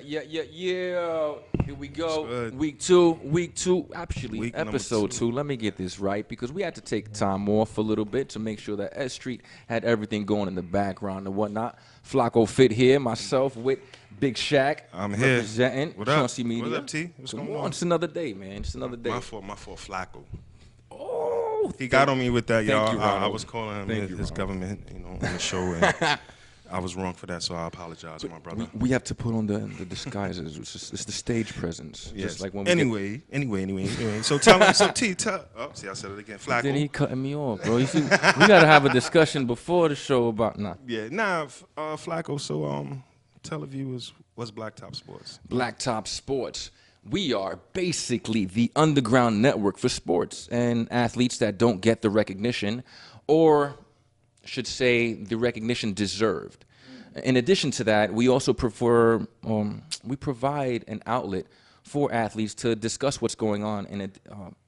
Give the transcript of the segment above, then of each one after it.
Yeah. Here we go. good? Week two, actually, Week number episode 2. 2. Let me get this right because we had to take time off a little bit to make sure that S.STREET had everything going in the background and whatnot. Flacco Fit here, myself with Big Shaq. I'm here. Representing What up? Chauncey Media. What up, T? What's going on? It's another day, man. It's another day. My fault, Flacco. Oh, He got on me with that, y'all. you, I Ronald. was calling him Thank you, his Ronald. government, on the show, and I was wrong for that, so I apologize, my brother. we have to put on the disguises. It's the stage presence. Yes. Just like when we Anyway. So tell me, see, I said it again, Flacco. Then he cutting me off, bro. You see, we gotta have a discussion before the show about Flacco. So tell the viewers what's Blacktop Sports. Blacktop Sports. We are basically the underground network for sports and athletes that don't get the recognition, or should say the recognition deserved. In addition to that, we also we provide an outlet for athletes to discuss what's going on in it,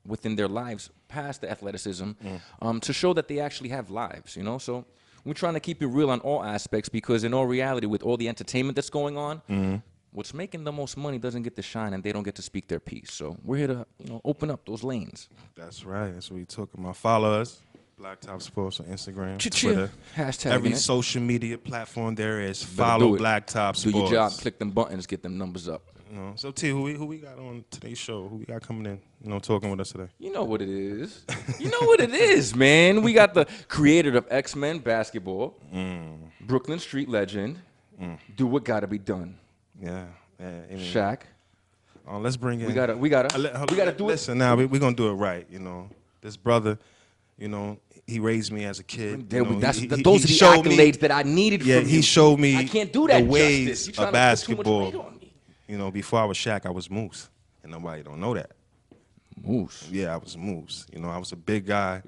within their lives past the athleticism, to show that they actually have lives, So we're trying to keep it real on all aspects because in all reality, with all the entertainment that's going on, what's making the most money doesn't get to shine and they don't get to speak their piece. So we're here to open up those lanes. That's right. That's what we talking about. Follow us, Blacktop Sports on Instagram, Cha-ching. Twitter, Hashtag every it. social media platform there is. Better Follow do it. Blacktop Sports. Do your job, click them buttons, get them numbers up. So T, who we got on today's show? Who we got coming in? Talking with us today. You know what it is. You know what it is, man. We got the creator of X-Men basketball, Brooklyn street legend, do what gotta be done. Yeah. Shaq. Let's bring in. We gotta do it. Listen, now we're gonna do it right. This brother, he raised me as a kid. Those are the showed me- accolades that I needed from you. he showed me I can't do that the ways justice. You of trying to put too much basketball. weight on me. Before I was Shaq, I was Moose, and nobody don't know that. Moose. Yeah, I was Moose. I was a big guy.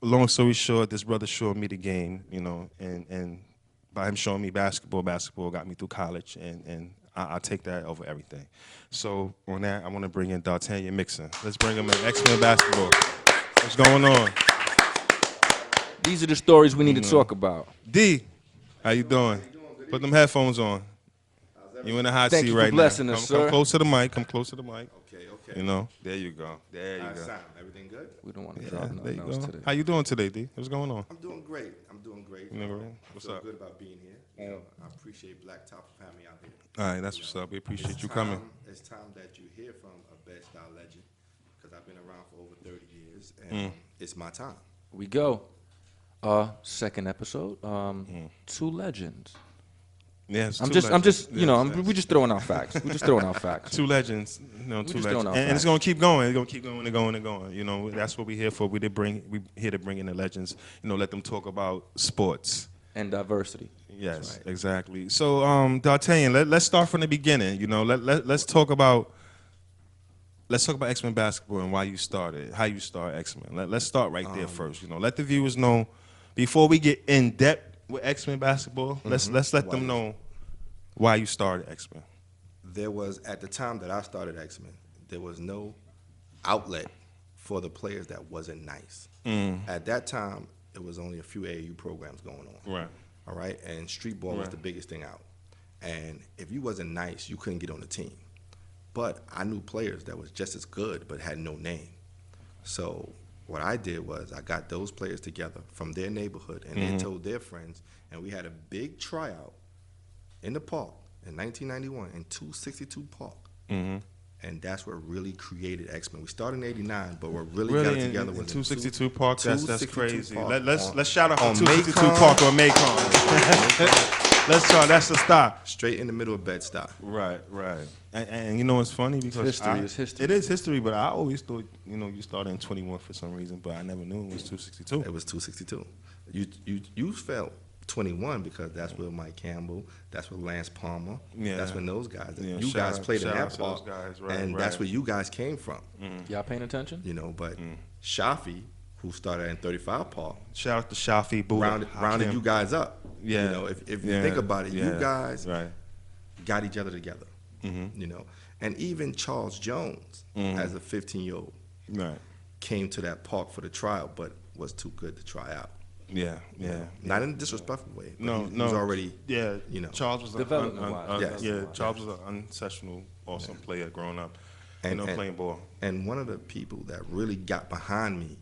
Long story short, this brother showed me the game. And by him showing me basketball got me through college, and I take that over everything. So on that, I want to bring in D'Artagnan Mixon. Let's bring him in. X-Men basketball. What's going on? These are the stories we need to talk about. D, how you doing? Put them headphones on. You in the hot Thank seat you for right blessing now. us, Come sir. close to the mic. Come close to the mic. Okay. There you go. There you go. Sound, everything good? We don't want to Yeah, drop there nothing you else go. today. How you doing today, D? What's going on? I'm doing great. You know, right? I What's feel up? good about being here. I appreciate Blacktop for having me out here. All right, that's what's up. We appreciate It's you coming. It's time that you hear from a bed-style legend because I've been around for over 30 years, and it's my time. We go. Second episode. Two legends. Yeah, it's I'm two just, legends. we're just throwing out facts. We're just throwing out facts. Two legends, two just legends, throwing out and it's facts. gonna keep going. It's gonna keep going and going and going. That's what we're here for. We here to bring in the legends. Let them talk about sports. And diversity. Yes, exactly. So, D'Artagnan, let's start from the beginning. Let's talk about X-Men basketball and why you started, how you started X-Men. Let's start right there first. Let the viewers know before we get in depth with X-Men basketball. Let's let them know why you started X-Men. There was, at the time that I started X-Men, there was no outlet for the players that wasn't nice. At that time, it was only a few AAU programs going on. Right. All right, and streetball was the biggest thing out. And if you wasn't nice, you couldn't get on the team. But I knew players that was just as good but had no name. So what I did was I got those players together from their neighborhood, and they told their friends, and we had a big tryout in the park in 1991 in 262 Park. And that's what really created X-Men. We started in '89, but what really got it together was in 262 Park. That's 262 crazy. Park Let's shout out on for 262 Macon. Park or Macon. Let's try. That's the stop. straight in the middle of Bed-Stuy. Right. And it's funny because History is history. It is history, but I always thought you started in 21 for some reason, but I never knew it was 262. It was 262. You felt 21 because that's where Mike Campbell, that's where Lance Palmer, that's when those guys. Yeah, you shout guys out- played in shout out that to those park, guys, right, and right. that's where you guys came from. Y'all paying attention? But Shafi, who started in 35 Park, Shout out to Shafi, Buddha, rounded you guys up. Yeah. If you think about it, you guys right. got each other together. And even Charles Jones, as a 15-year-old, Right. came to that park for the trial, but was too good to try out. Yeah, yeah. Not in a disrespectful way. But No, he no. was already, Yeah, you know. Charles was Development-wise. Yes. yeah. Charles was an unexceptional, awesome player growing up. Playing ball. And one of the people that really got behind me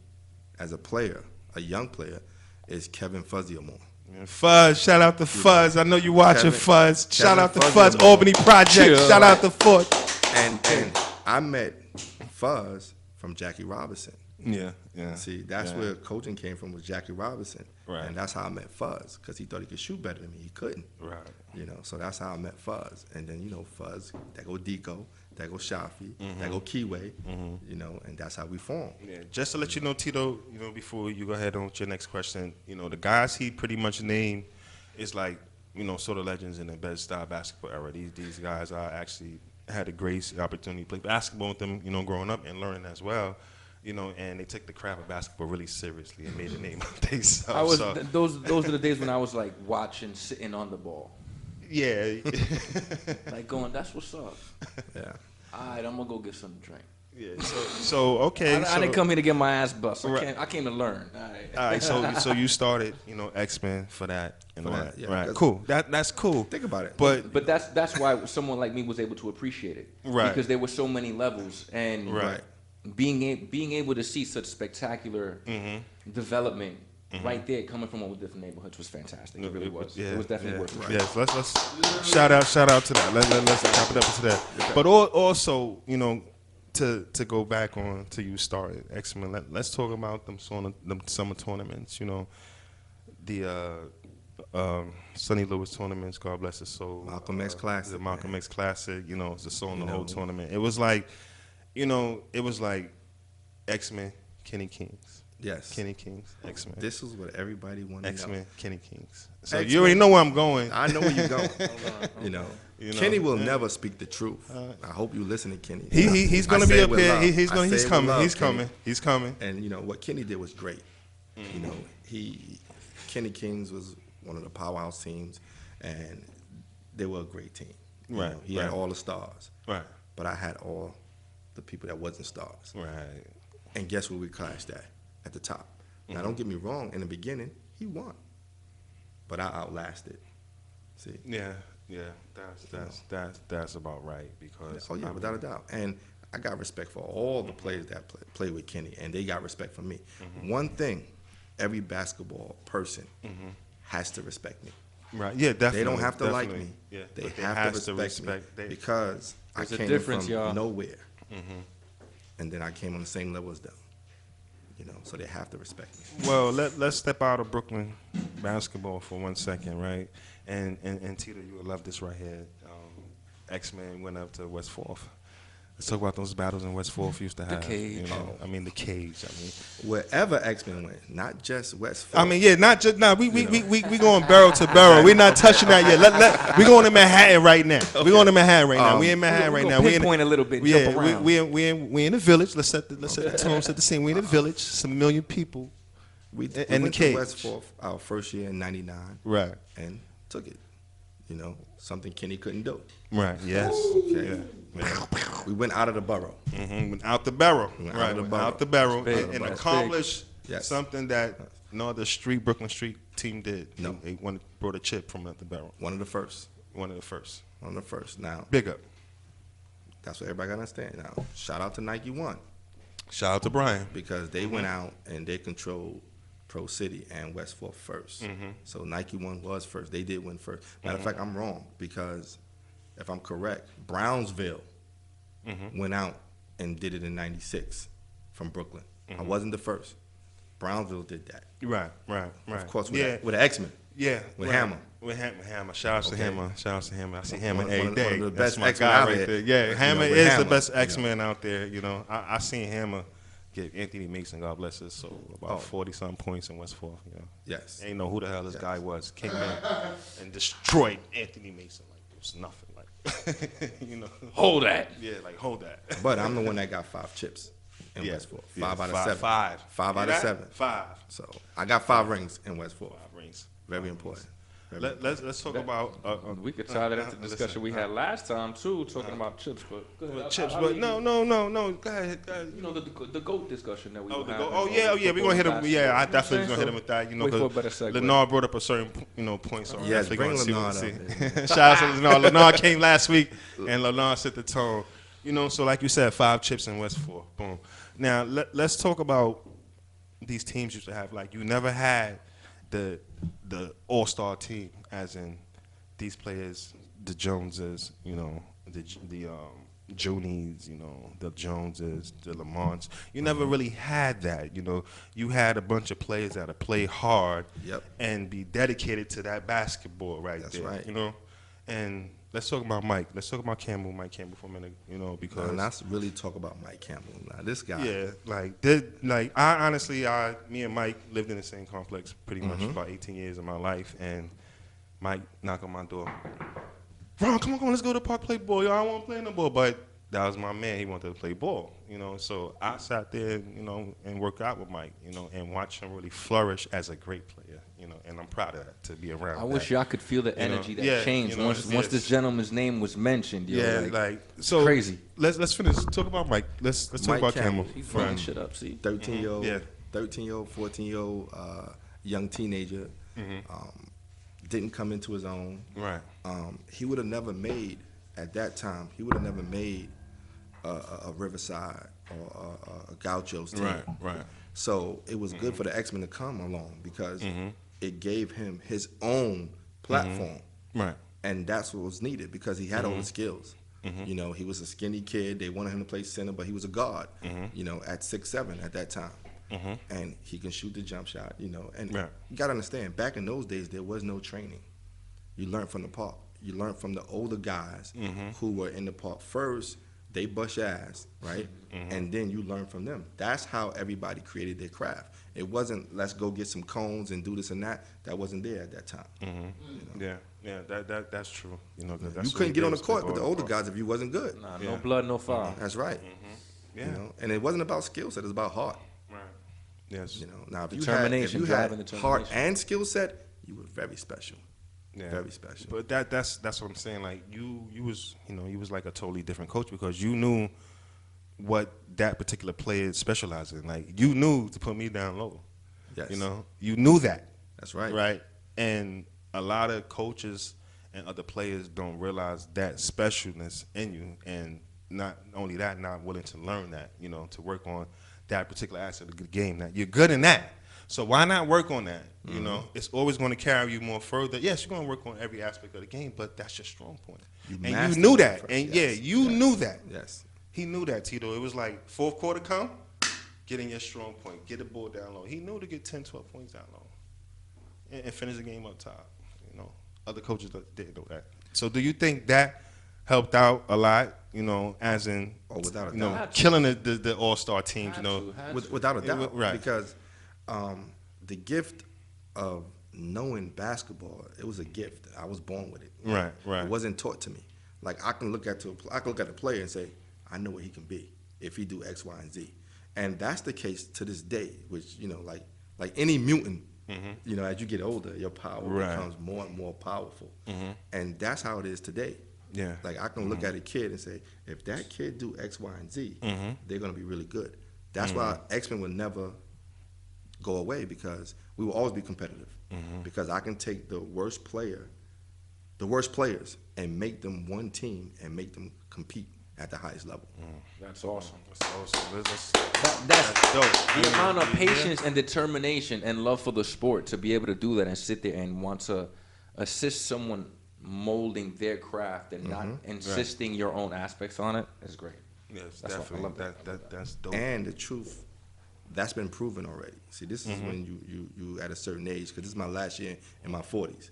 as a player, a young player, is Kevin Fuzzy Amore. And Fuzz, shout out to Fuzz. I know you watching, Kevin- Fuzz. Shout Kevin out to Fuzzy Fuzz, Amore. Albany Project. Yeah. Shout out to Fort. And I met Fuzz from Jackie Robinson. Yeah, yeah. See, that's where coaching came from, was Jackie Robinson. Right. And that's how I met Fuzz, because he thought he could shoot better than me. He couldn't. Right. You know, so that's how I met Fuzz. And then, you know, Fuzz, that go Deco, that go Shafi, that go Keyway, you know, and that's how we formed. Yeah, just to let you know, Tito, you know, before you go ahead on with your next question, you know, the guys he pretty much named is like, you know, sort of legends in the Bed-Stuy basketball era. These guys I actually had a great opportunity to play basketball with them, you know, growing up and learning as well. You know, and they took the craft of basketball really seriously and made a name of themselves. Those are the days when I was like watching, sitting on the ball, Yeah. like going, that's what's up. Yeah. All right, I'm gonna go get something to drink. Yeah. So okay. I didn't come here to get my ass bust. Right. I came to learn. All right. All right. So you started, you know, X-Men for that and all that. Yeah, Right. because- Cool. That's cool. Think about it. But That's why someone like me was able to appreciate it. Right. Because there were so many levels, and Right. being able to see such spectacular development right there coming from all the different neighborhoods was fantastic. It really was. Yeah, It was definitely yeah. worth it. Yes, let's shout out to that. Let's wrap it up to that. But also, you know, to go back on to you started X-Men. Let's talk about them summer tournaments. You know, the Sonny Lewis tournaments. God bless his soul. Malcolm X Classic, The Malcolm man. X Classic. You know, it's the soul in the You whole know. tournament. It was like, you know, X-Men, Kenny Kings. Yes. Kenny Kings, X-Men. This is what everybody wanted to know. X-Men, Kenny Kings. So X-Men. you already know where I'm going. I know where you're going. you know, You know, Kenny will never speak the truth. I hope you listen to Kenny. He's I gonna say be it up with here. love. He's I say it with coming. love, He's Kenny. coming. He's coming. And you know what Kenny did was great. You know, Kenny Kings was one of the powerhouse teams, and they were a great team. You Right, know, he had right. all the stars, Right. but I had all the people that wasn't stars. Right. And guess where we clashed at the top. Now, don't get me wrong. In the beginning, he won, but I outlasted. See? Yeah. Yeah. That's about right because. Oh yeah, without a doubt. And I got respect for all the players that play with Kenny, and they got respect for me. One thing, every basketball person has to respect me. Right. Yeah. Definitely. They don't have to like definitely. me. Yeah. They but have to respect me because I came from nowhere, and then I came on the same level as them. You know, so they have to respect me. Well, let's step out of Brooklyn basketball for 1 second, right? And Tito, you will love this right here. X-Men went up to West 4th. Let's talk about those battles in West 4th used to have. cage. You know, I mean the cage. I mean, Wherever X-Men went, not just West 4th. I mean, yeah, not just now. We going barrel to barrel. We're not touching that yet. We going to Manhattan right now. We going to Manhattan right now. We in Manhattan right now. We in pinpoint a little bit. Yeah, jump around. we in the village. Let's set the tone, set the scene. We in the village. Some million people. we and went the cage. to West 4th our first year in '99. Right. And took it. You know, something Kenny couldn't do. Right. Yes. Okay. Yeah. We went out of the borough. Went out the barrel. Went Right. out the Went barrel. out the barrel That's big. and That's accomplished Yes. something that no other Brooklyn Street team did. No. They brought a chip from out the barrel. One of the first. One of the first. One of the first. Now, Big up. that's what everybody got to understand. Now, shout out to Nike One, Shout out to Brian. because they went out and they controlled Pro City and West 4th first. So Nike One was first. They did win first. Matter of fact, I'm wrong, because if I'm correct, Brownsville went out and did it in '96 from Brooklyn. I wasn't the first. Brownsville did that. Right. Of course, with yeah. with the X-Men. Yeah. With right. Hammer. With Hammer. Shout out to Okay. Hammer. Shout out to Hammer. I see Hammer One every of day. the That's best my X-Men guy out right there. there. Yeah, You know, Hammer with is Hammer, the best you know. X-Men out there. You know, I seen Hammer get Anthony Mason, God bless his soul, about 40-something points in West 4th. You know, Yes. ain't know who the hell this guy was. Came in and destroyed Anthony Mason like it was nothing. Like, you know, Hold that. yeah, like hold that. But I'm the one that got 5 chips in Yeah. West 4th. Yeah, 5 out of 7. Five. Five Hear out of that? 7. 5. So I got 5 rings in West 4th. 5 rings. Very important. Let's talk about. We could tie that into the discussion we had last time too, talking about chips. But go ahead. Chips, I'll but leave no. Go ahead. You know the GOAT discussion that we were The having. goal. Oh yeah. We're gonna hit him. Yeah, I definitely gonna hit him with that. Wait for a better segue. Lenard brought up a certain point, so Yes, definitely bring gonna see what Lenard we up, see. Shout out to Lenard. Lenard came last week, and Lenard set the tone. So like you said, 5 chips in West 4. Boom. Now let's talk about these teams used to have. Like you never had the all-star team, as in these players, the Joneses, the Junies, the Joneses, the Lamonts. You never really had that. You had a bunch of players that play hard and be dedicated to that basketball That's there. right. And let's talk about Mike. Let's talk about Mike Campbell for a minute. Because let's really talk about Mike Campbell. Now, this guy. Yeah, me and Mike lived in the same complex pretty much for about 18 years of my life, and Mike knocked on my door. Ron, come on, let's go to the park, play ball. Yo, I don't want to play no ball, but that was my man. He wanted to play ball, So I sat there, and worked out with Mike, and watched him really flourish as a great player, and I'm proud of that, to be around. I wish y'all could feel the energy that changed once this gentleman's name was mentioned. So crazy. Let's finish. Talk about Mike. Let's talk Mike about Campbell. Campbell. He's fucking shit up. See, 13-year-old, 14-year-old young teenager. Didn't come into his own. Right. He would have never made, at that time, a Riverside or a Gauchos team. Right. So it was good for the X-Men to come along because it gave him his own platform. Right. And that's what was needed because he had all the skills. He was a skinny kid. They wanted him to play center, but he was a guard, at 6'7" at that time. And he can shoot the jump shot, and you got to understand, back in those days, there was no training. You learned from the park. You learned from the older guys who were in the park. First, they bust your ass, right? And then you learn from them. That's how everybody created their craft. It wasn't, let's go get some cones and do this and that. That wasn't there at that time. Yeah, that's true. You couldn't get on the court with the older guys if you wasn't good. Nah, no blood, no foul. That's right. Yeah. And it wasn't about skill set. It was about heart. Right. Yes. Now if Determination, you had determination. heart and skill set, you were very special. Yeah. Very special. But that's what I'm saying. Like you was like a totally different coach because you knew what that particular player specialized in. Like you knew to put me down low. Yes. You knew that. That's right. Right. And a lot of coaches and other players don't realize that specialness in you, and not only that, not willing to learn that. To work on that particular aspect of the game. That you're good in that. So why not work on that? It's always going to carry you more further. Yes, you're going to work on every aspect of the game, but that's your strong point. You knew that. First. And you knew that. Yes. He knew that, Tito. It was like fourth quarter come, get in your strong point, get the ball down low. He knew to get 10, 12 points down low and finish the game up top. Other coaches didn't know that. So do you think that helped out a lot, as in, without a doubt. killing the all-star teams, Without a doubt. Right. Because the gift of knowing basketball, it was a gift. I was born with it. Right. It wasn't taught to me. Like I can look at a player and say, I know what he can be if he do X, Y, and Z. And that's the case to this day, which, like any mutant, as you get older, your power becomes more and more powerful. And that's how it is today. Yeah. Like I can look at a kid and say, if that kid do X, Y, and Z, they're going to be really good. That's why X-Men will never go away because we will always be competitive. Because I can take the worst players, and make them one team and make them compete at the highest level. That's awesome. That's dope. The amount of patience and determination and love for the sport to be able to do that and sit there and want to assist someone molding their craft and not insisting your own aspects on it is great. Yes, That's definitely. That's dope. And the truth, that's been proven already. See, this is when you at a certain age, because this is my last year in my 40s.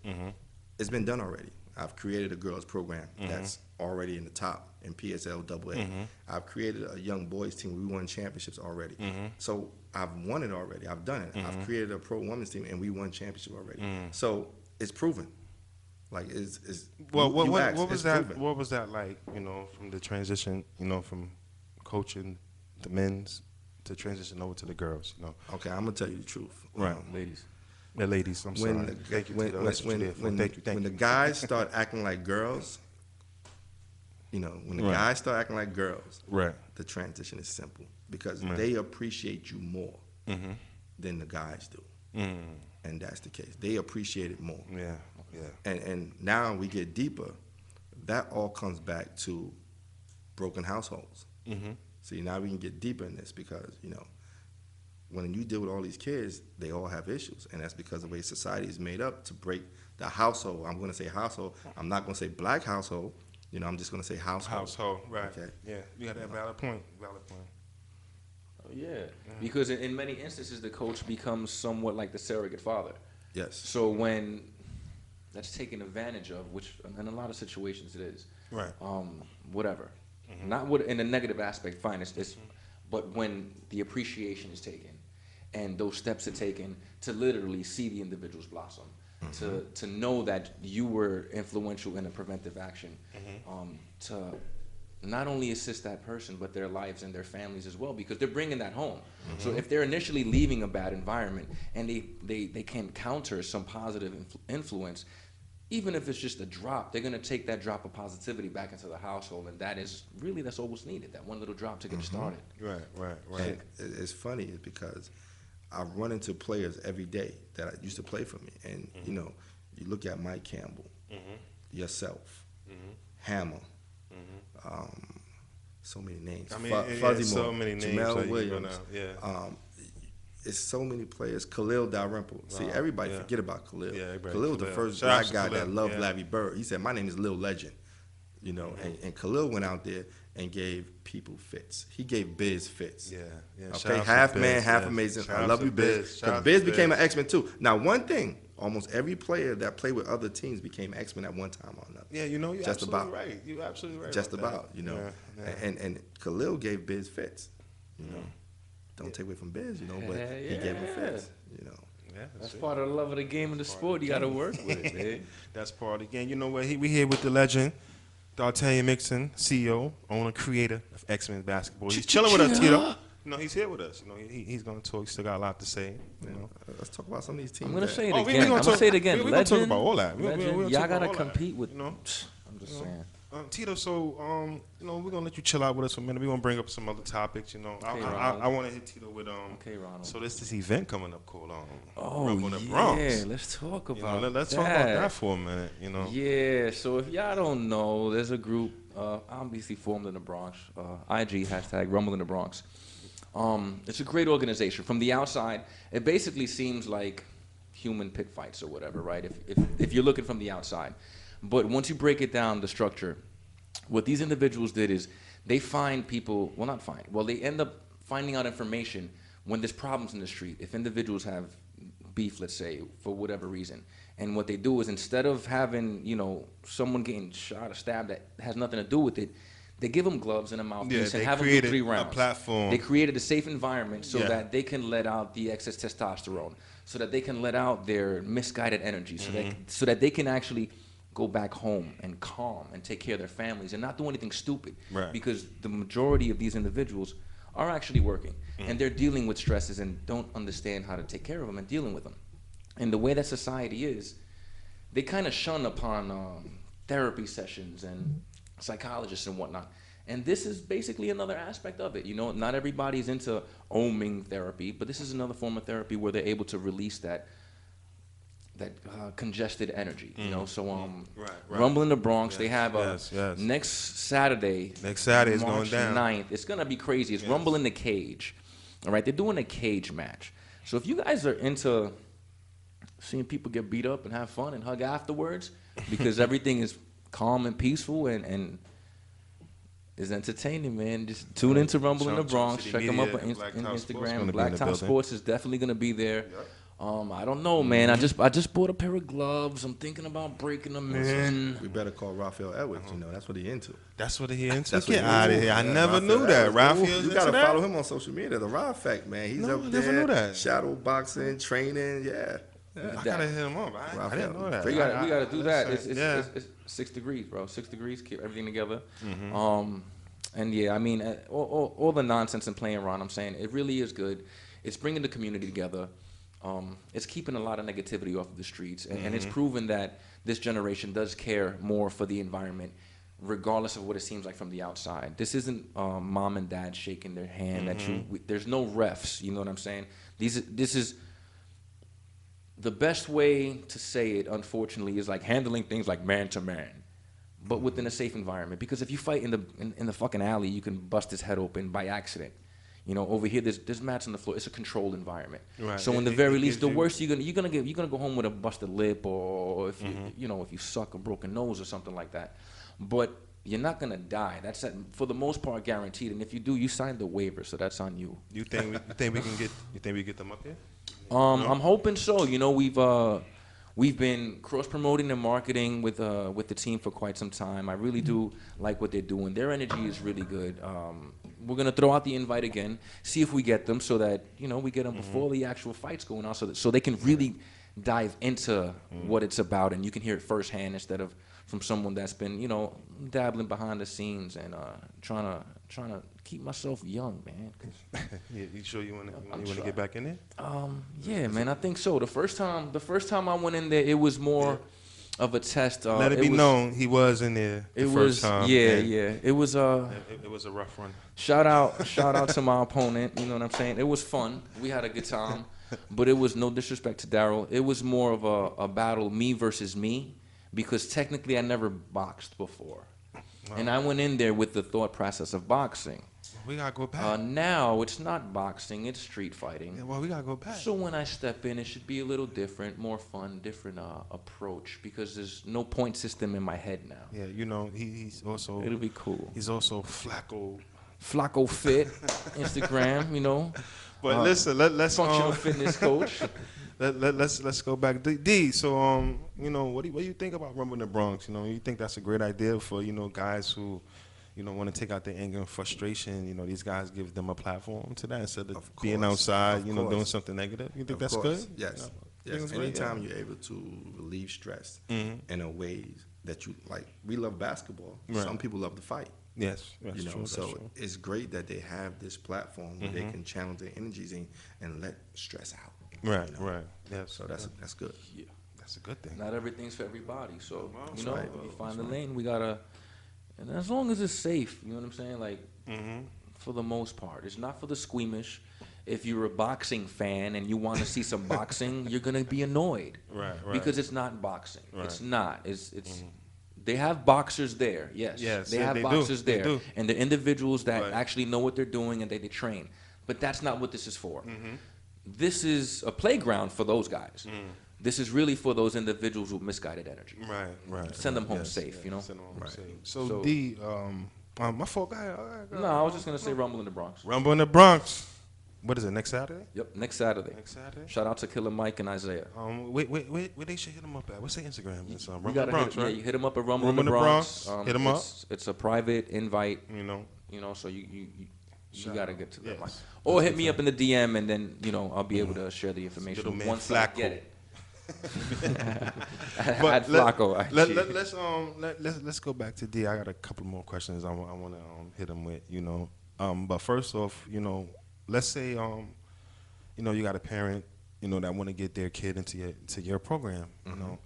It's been done already. I've created a girls program that's already in the top in PSL AA. I've created a young boys team. We won championships already. So I've won it already. I've done it. I've created a pro women's team and we won championship already. So it's proven. Like what was that? Proven. What was that like? From the transition, from coaching the men's to transition over to the girls. Okay, I'm gonna tell you the truth. Right, ladies. Yeah, ladies, I'm sorry. Thank you, Tito. That's what you're there for. Thank you. When the guys start acting like girls, when the guys start acting like girls, right, the transition is simple because they appreciate you more than the guys do, and that's the case. They appreciate it more. Yeah, yeah. And now we get deeper. That all comes back to broken households. See, now we can get deeper in this because when you deal with all these kids, they all have issues, and that's because of the way society is made up to break the household. I'm going to say household. I'm not going to say black household. I'm just going to say household. Household, right. Okay. Yeah, you got that valid point. Valid point. Oh, yeah. Because in many instances, the coach becomes somewhat like the surrogate father. Yes. So when that's taken advantage of, which in a lot of situations it is, right. Whatever. Not what in a negative aspect, fine, but when the appreciation is taken and those steps are taken to literally see the individuals blossom, to know that you were influential in a preventive action, to not only assist that person, but their lives and their families as well, because they're bringing that home. So if they're initially leaving a bad environment and they can counter some positive influence, even if it's just a drop, they're going to take that drop of positivity back into the household, and that's all what's needed, that one little drop to get started. Right. And it's funny is because I run into players every day that I used to play for me, and you look at Mike Campbell, yourself, Hammer, so many names. I mean, Fuzzy so Moore, many names. Jamel Williams. Yeah. It's so many players. Khalil Dalrymple. See, everybody forget about Khalil. Yeah, Khalil was the first black guy that loved Larry Bird. He said, "My name is Lil Legend," and Khalil went out there and gave people fits. He gave Biz fits. Yeah. Okay, half man, half amazing. I love you, Biz. Because Biz became an X-Men too. Now, one thing, almost every player that played with other teams became X-Men at one time or another. Yeah, you're just absolutely about right. You're absolutely right. Just about, Yeah. And Khalil gave Biz fits, Don't take away from Biz, but he gave him fits, Yeah, that's part of the love of the game and the sport. You got to work with it, man. That's part of the game. You know what? We here with the legend, D'Artagnan Mixon, CEO, owner, creator of X-Men Basketball. He's chilling with us, Tito. He's here with us. He's going to talk. He's still got a lot to say. Let's talk about some of these teams. I'm going to say it again. I'm going to say it again. We're going to talk about all that. Y'all got to compete with. I'm just saying. Tito, so we're gonna let you chill out with us for a minute. We're gonna bring up some other topics. Okay, I want to hit Tito with Okay, Ronald. So there's this event coming up called Rumble in the Bronx. Yeah, let's talk about let's talk about that for a minute. Yeah, so if y'all don't know, there's a group obviously formed in the Bronx. IG # Rumble in the Bronx. It's a great organization. From the outside, it basically seems like human pit fights or whatever, right? If you're looking from the outside. But once you break it down, the structure, what these individuals did is they find people, they end up finding out information when there's problems in the street. If individuals have beef, let's say, for whatever reason. And what they do is instead of having, someone getting shot or stabbed that has nothing to do with it, they give them gloves and a mouthpiece and have them do 3 rounds. A platform. They created a safe environment so that they can let out the excess testosterone, so that they can let out their misguided energy, so that they can actually go back home and calm and take care of their families and not do anything stupid. Right. Because the majority of these individuals are actually working and they're dealing with stresses and don't understand how to take care of them and dealing with them. And the way that society is, they kind of shun upon therapy sessions and psychologists and whatnot. And this is basically another aspect of it. Not everybody's into oming therapy, but this is another form of therapy where they're able to release that congested energy, So right. Rumble in the Bronx, they have next Saturday. Next Saturday is March going down. 9th. It's gonna be crazy. It's Rumble in the Cage. All right, they're doing a cage match. So if you guys are into seeing people get beat up and have fun and hug afterwards, because everything is calm and peaceful and is entertaining, man. Just tune into Rumble in the Bronx. Check them up on Instagram. Blacktop Sports is definitely gonna be there. Yep. I don't know, man. I just bought a pair of gloves. I'm thinking about breaking them in. We better call Raphael Edwards. That's what he into. That's what he into. That's what Get he out of into. here. I Yeah, never knew Raphael that. Edwards. Raphael's You gotta into that? follow him on social media. The Raw Effect, man. He's No, up I there. never knew that. Shadow boxing, training. Yeah. I gotta hit him up. I didn't know that. We gotta do that. Yeah. It's 6 degrees, bro. 6 degrees. Keep everything together. And yeah, I mean, all the nonsense and playing around. I'm saying it really is good. It's bringing the community together. it's keeping a lot of negativity off of the streets, and it's proven that this generation does care more for the environment, regardless of what it seems like from the outside. This isn't mom and dad shaking their hand at you. There's no refs. You know what I'm saying? This is the best way to say it. Unfortunately, is like handling things like man to man, but within a safe environment. Because if you fight in the fucking alley, you can bust his head open by accident. You know, over here there's mats on the floor. It's a controlled environment. Right. So in the very least, the worst you're gonna go home with a busted lip, or if if you suck a broken nose or something like that. But you're not gonna die. That's for the most part guaranteed. And if you do, you signed the waiver, so that's on you. You think we get them up here? I'm hoping so. You know, we've been cross promoting and marketing with the team for quite some time. I really do like what they're doing. Their energy is really good. We're gonna throw out the invite again, see if we get them, so that we get them before the actual fight's going on, so they can really dive into what it's about, and you can hear it firsthand instead of from someone that's been dabbling behind the scenes and trying to keep myself young, man. Yeah, you sure you want to get back in there? Yeah, man, I think so. The first time I went in there, it was more of a test. Let it be known he was in there the first time. Yeah. It was it was a rough run. Shout out to my opponent. You know what I'm saying? It was fun. We had a good time, but it was no disrespect to Daryl. It was more of a battle, me versus me, because technically I never boxed before, and I went in there with the thought process of boxing. We gotta go back. Now it's not boxing; it's street fighting. Yeah, well, we gotta go back. So when I step in, it should be a little different, more fun, different approach, because there's no point system in my head now. Yeah, he's also. It'll be cool. He's also Flacco Fit, Instagram. But listen, let's functional fitness coach. Let's go back. D. So what do you think about Rumble in the Bronx? You think that's a great idea for guys who want to take out their anger and frustration. These guys give them a platform to that instead of being outside, doing something negative. You think that's good? Yes. Yes. Anytime you're able to relieve stress in a way that you like, we love basketball. Right. Some people love to fight. Yes, that's true. So that's true. It's great that they have this platform where they can channel their energies and let stress out. Right, right. Yeah. So that's good. Yeah, that's a good thing. Not everything's for everybody. So you right. find the lane. We gotta, and as long as it's safe, you know what I'm saying. Like for the most part, it's not for the squeamish. If you're a boxing fan and you want to see some boxing, you're gonna be annoyed. Right. Because it's not boxing. Right. It's not. It's. They have boxers there, yes. They have boxers there, and they're individuals that actually know what they're doing and they train. But that's not what this is for. This is a playground for those guys. This is really for those individuals with misguided energy. Right. Send them home safe, Send them home safe. So D, my fault, guy. No, I was just gonna say Rumble in the Bronx. Rumble in the Bronx. What is it, next Saturday? Yep, next Saturday. Shout out to Killer Mike and Isaiah. Where they should hit them up at? What's their Instagram? It's Rumble in the Bronx, right? Yeah, you hit them up at Rumble in the Bronx. Hit them up. It's a private invite. So you gotta get to them. Or hit me up in the DM, and then I'll be able to share the information once I get it. At Flacco. Let's go back to D. I got a couple more questions I want to hit him with. But first off, let's say you got a parent that want to get their kid into your program.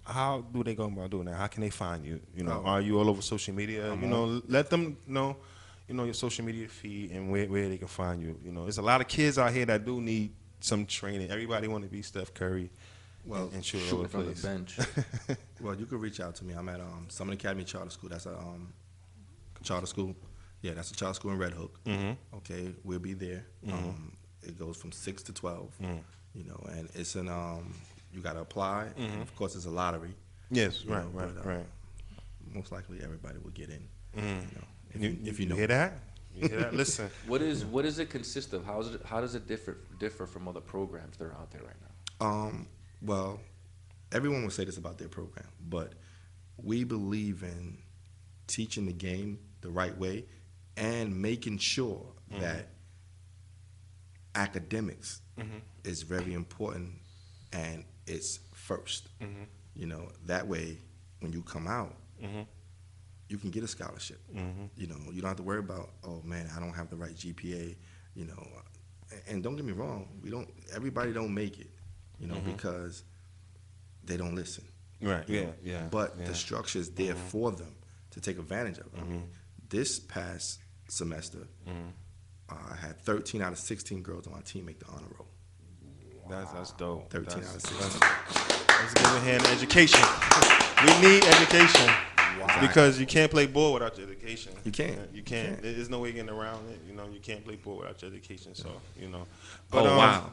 How do they go about doing that? How can they find you? Are you all over social media? Let them know your social media feed and where they can find you. There's a lot of kids out here that do need some training. Everybody want to be Steph Curry. Well, and shoot shooting from the bench. Well, you can reach out to me. I'm at Summit Academy Charter School. That's a charter school. Yeah, that's a charter school in Red Hook. Okay, we'll be there. It goes from 6 to 12. And it's an you got to apply. And of course, it's a lottery. Yes, right. Most likely, everybody will get in. If you hear that. Listen. What does it consist of? How does it differ from other programs that are out there right now? Well, everyone will say this about their program, but we believe in teaching the game the right way and making sure that academics is very important and it's first. That way, when you come out, you can get a scholarship. You don't have to worry about, oh man, I don't have the right GPA. And don't get me wrong, everybody don't make it. you know, because they don't listen. Right. you Yeah. know. Yeah. But yeah. the structure is there for them to take advantage of. I mean, this past semester, I had 13 out of 16 girls on my team make the honor roll. That's dope. 13 out of 16. Let's give a hand to education. We need education. Because you can't play ball without your education. You can't. You can't. There's no way getting around it. You know, you can't play ball without your education. So, you know. But, wow.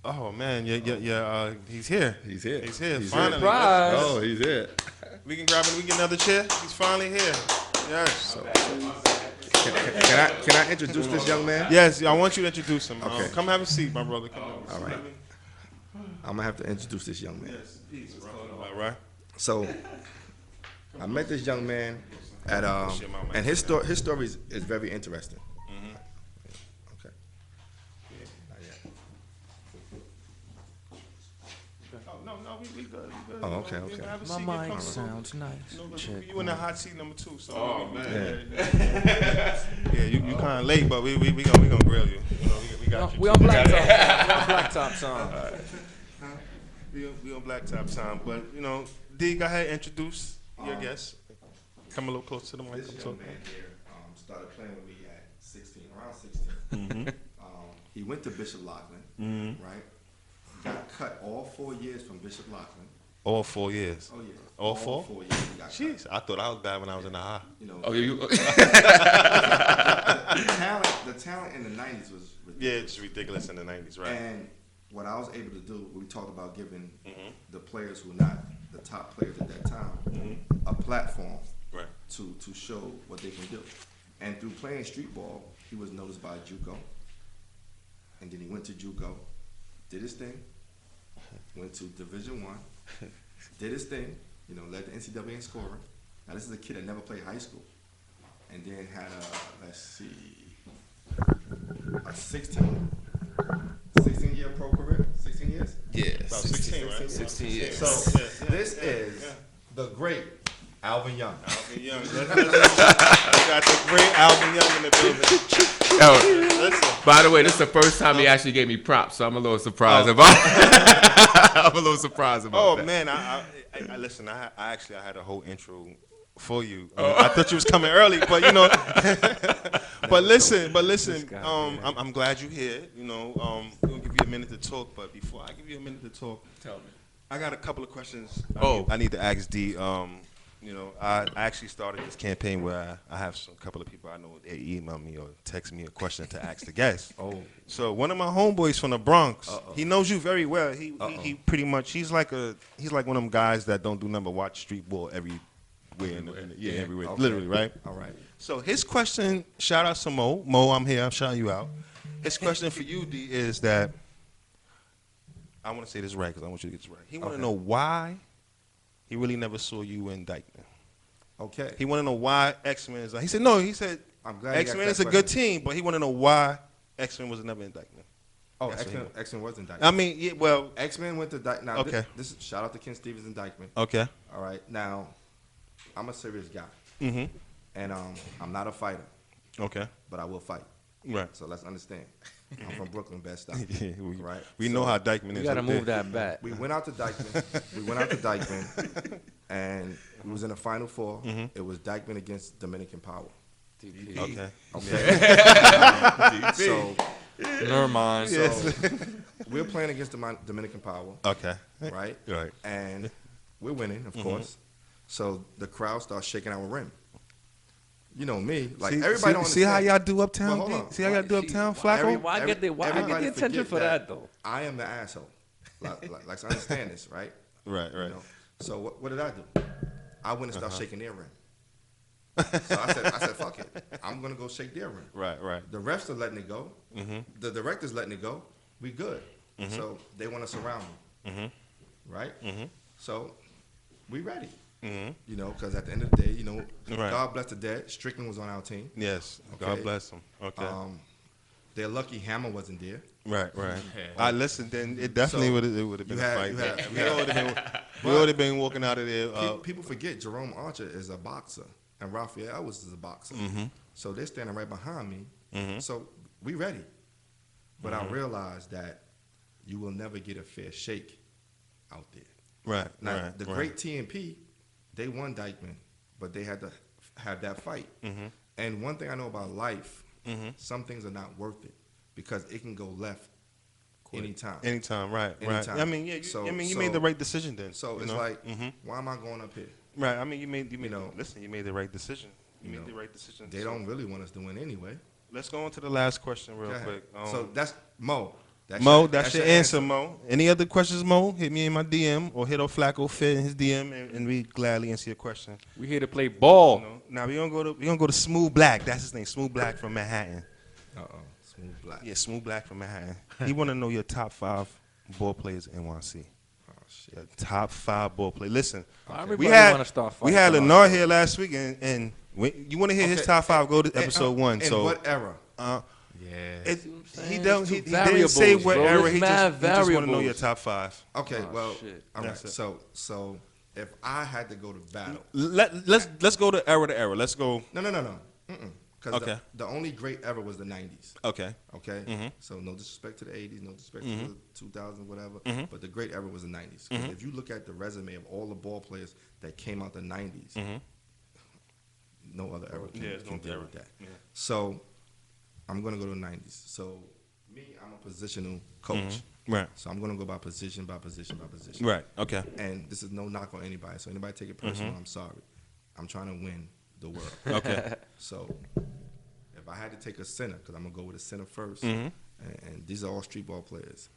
Oh man, yeah. He's here. He's here. He's here. He's Finally. Surprise. Oh, he's here. We can grab it. We get another chair. He's finally here. Yes. Can I introduce this young man? Yes. I want you to introduce him. Okay. Come have a seat, my brother. Come have a seat. All right. I'm gonna have to introduce this young man. Yes. Peace, bro. All right. So, I met this young man at and his story is very interesting. Okay. Not yet. No, we good. Oh, okay. My My mic sounds nice. Check. You in the hot seat number 2, so. Oh, man. Yeah, you kind of late, but we gonna grill you. You know, we got you. We on Blacktop. We on Blacktop time. We on Blacktop time, but you know, D, go ahead, introduce your guest. Come a little closer to the mic. This young man here started playing with me at 16, around 16. He went to Bishop Loughlin, right? Got cut all 4 years from Bishop Loughlin. All 4 years. Oh yeah. All 4? 4 years. He got Jeez, I thought I was bad when I was in the high. cut. You know, Oh, you. the talent in the 90s was ridiculous. Yeah, it's ridiculous in the 90s, right? And what I was able to do, we talked about giving the players who were not the top players at that time a platform Right. to show what they can do. And through playing street ball, he was noticed by JUCO. And then he went to JUCO, did his thing, went to Division I, did his thing, you know, led the NCAA in scoring. Now this is a kid that never played high school. And then had a 16-year pro career, 16 years? Yeah. About 16, right? 16 years. So this is the great Alvin Young. Alvin Young. We got the great Alvin Young in the building. Oh, Listen. by the way, this is the first time he actually gave me props, so I'm a little surprised about. I'm a little surprised about that. Man, I listen. I had a whole intro for you. I thought you was coming early, but you know. but listen. I'm glad you're here. You know, we're gonna give you a minute to talk. But before I give you a minute to talk, Tell me. I got a couple of questions. Oh. I need to ask D. You know, I actually started this campaign where I have a couple of people I know, they email me or text me a question to ask the guest. Oh. So one of my homeboys from the Bronx, he knows you very well. He pretty much, he's like one of them guys that don't do nothing but watch street ball everywhere. Everywhere, Okay. literally, right? All right. So his question, shout out to Mo. Mo, I'm here. I'm shouting you out. His question for you, D, is that I want to say this right because I want you to get this right. He want to know why he really never saw you in Dyckman. Okay. He want to know why X-Men is. He said no. He said I'm glad you asked X-Men that is a good question. team, but he want to know why X-Men was never in Dyckman. Oh, That's what he X-Men was in Dyckman. I mean, yeah, well, X-Men went to Dyckman. Now, Okay. this is shout out to Ken Stevens and Dyckman. okay. All right. Now, I'm a serious guy, Mm-hmm. and I'm not a fighter, Okay. but I will fight. Right. So let's understand. I'm from Brooklyn, best stuff. Yeah, Right. we know how Dyckman is. You gotta up there. move that back. We went out to Dyckman, and we was in the Final Four. It was Dyckman against Dominican Power. Okay. Okay. So Never mind. we're playing against the Dominican Power, Okay. right? Right. And we're winning, of course. So the crowd starts shaking our rim. You know me, like everybody don't see how understand. y'all do uptown. But hold D? on. See how y'all do uptown, Flacco? Why get the Everybody attention forget for that though? I am the asshole. Like understand this, right? Right. You know? So what did I do? I went and started shaking their rim. So I said, fuck it. I'm gonna go shake their rim. Right. The refs are letting it go. The director's letting it go. We good. So they want to surround me. Right? So we ready. You know, because at the end of the day, you know, Right. God bless the dead. Strickland was on our team. Yes. Okay. God bless him. Okay. They're lucky Hammer wasn't there. Right. I listened. Then it definitely So, would have been you a had- fight. you had- We would have been walking out of there. People forget Jerome Archer is a boxer and Raphael Ellis is a boxer. So they're standing right behind me. So we ready. But I realized that you will never get a fair shake out there. Right. Now, right. the great TNP, they won Dyckman, but they had to have that fight. Mm-hmm. And one thing I know about life, some things are not worth it because it can go left anytime. Anytime. Right. Anytime. Right. I mean, yeah. You made the right decision then. So it's like, why am I going up here? Right. I mean, you made. know, listen, you made the right decision. You you made know, the right decision. They don't really want us to win anyway. Let's go on to the last question real Go ahead. quick. So that's Mo. That's your answer, Mo. Any other questions, Mo? Hit me in my DM or hit on Flacco Fit in his DM, and we gladly answer your question. We here to play ball. You know? Now we gonna go to Smooth Black. That's his name, Smooth Black from Manhattan. Smooth Black. Yeah, Smooth Black from Manhattan. He want to know your top 5 ball players in NYC. Oh shit. Your top 5 ball players. Listen, Everybody we had wanna start we fighting. had Lennar here last week, and you want to hear his top 5? Go to episode 1. In So what era? Yeah. he didn't variables, say what bro. era. There's He mad just want to know variables. your top 5. Okay, well, shit. all right. That's it. So if I had to go to battle, Let's go to era to era. Let's go. no. Because Okay. the only great ever was the 90s. Okay. Okay? So no disrespect to the 80s, no disrespect to the 2000s, whatever. But the great era was the 90s. 'Cause if you look at the resume of all the ball players that came out the 90s, no other era can, there's can no deal era. with that. Yeah. So I'm going to go to the 90s. So me, I'm a positional coach. Right. So I'm going to go by position, by position, by position. Right. Okay. And this is no knock on anybody. So anybody take it personal, I'm sorry. I'm trying to win the world. Okay. So if I had to take a center, because I'm going to go with a center first, Mm-hmm. and these are all street ball players.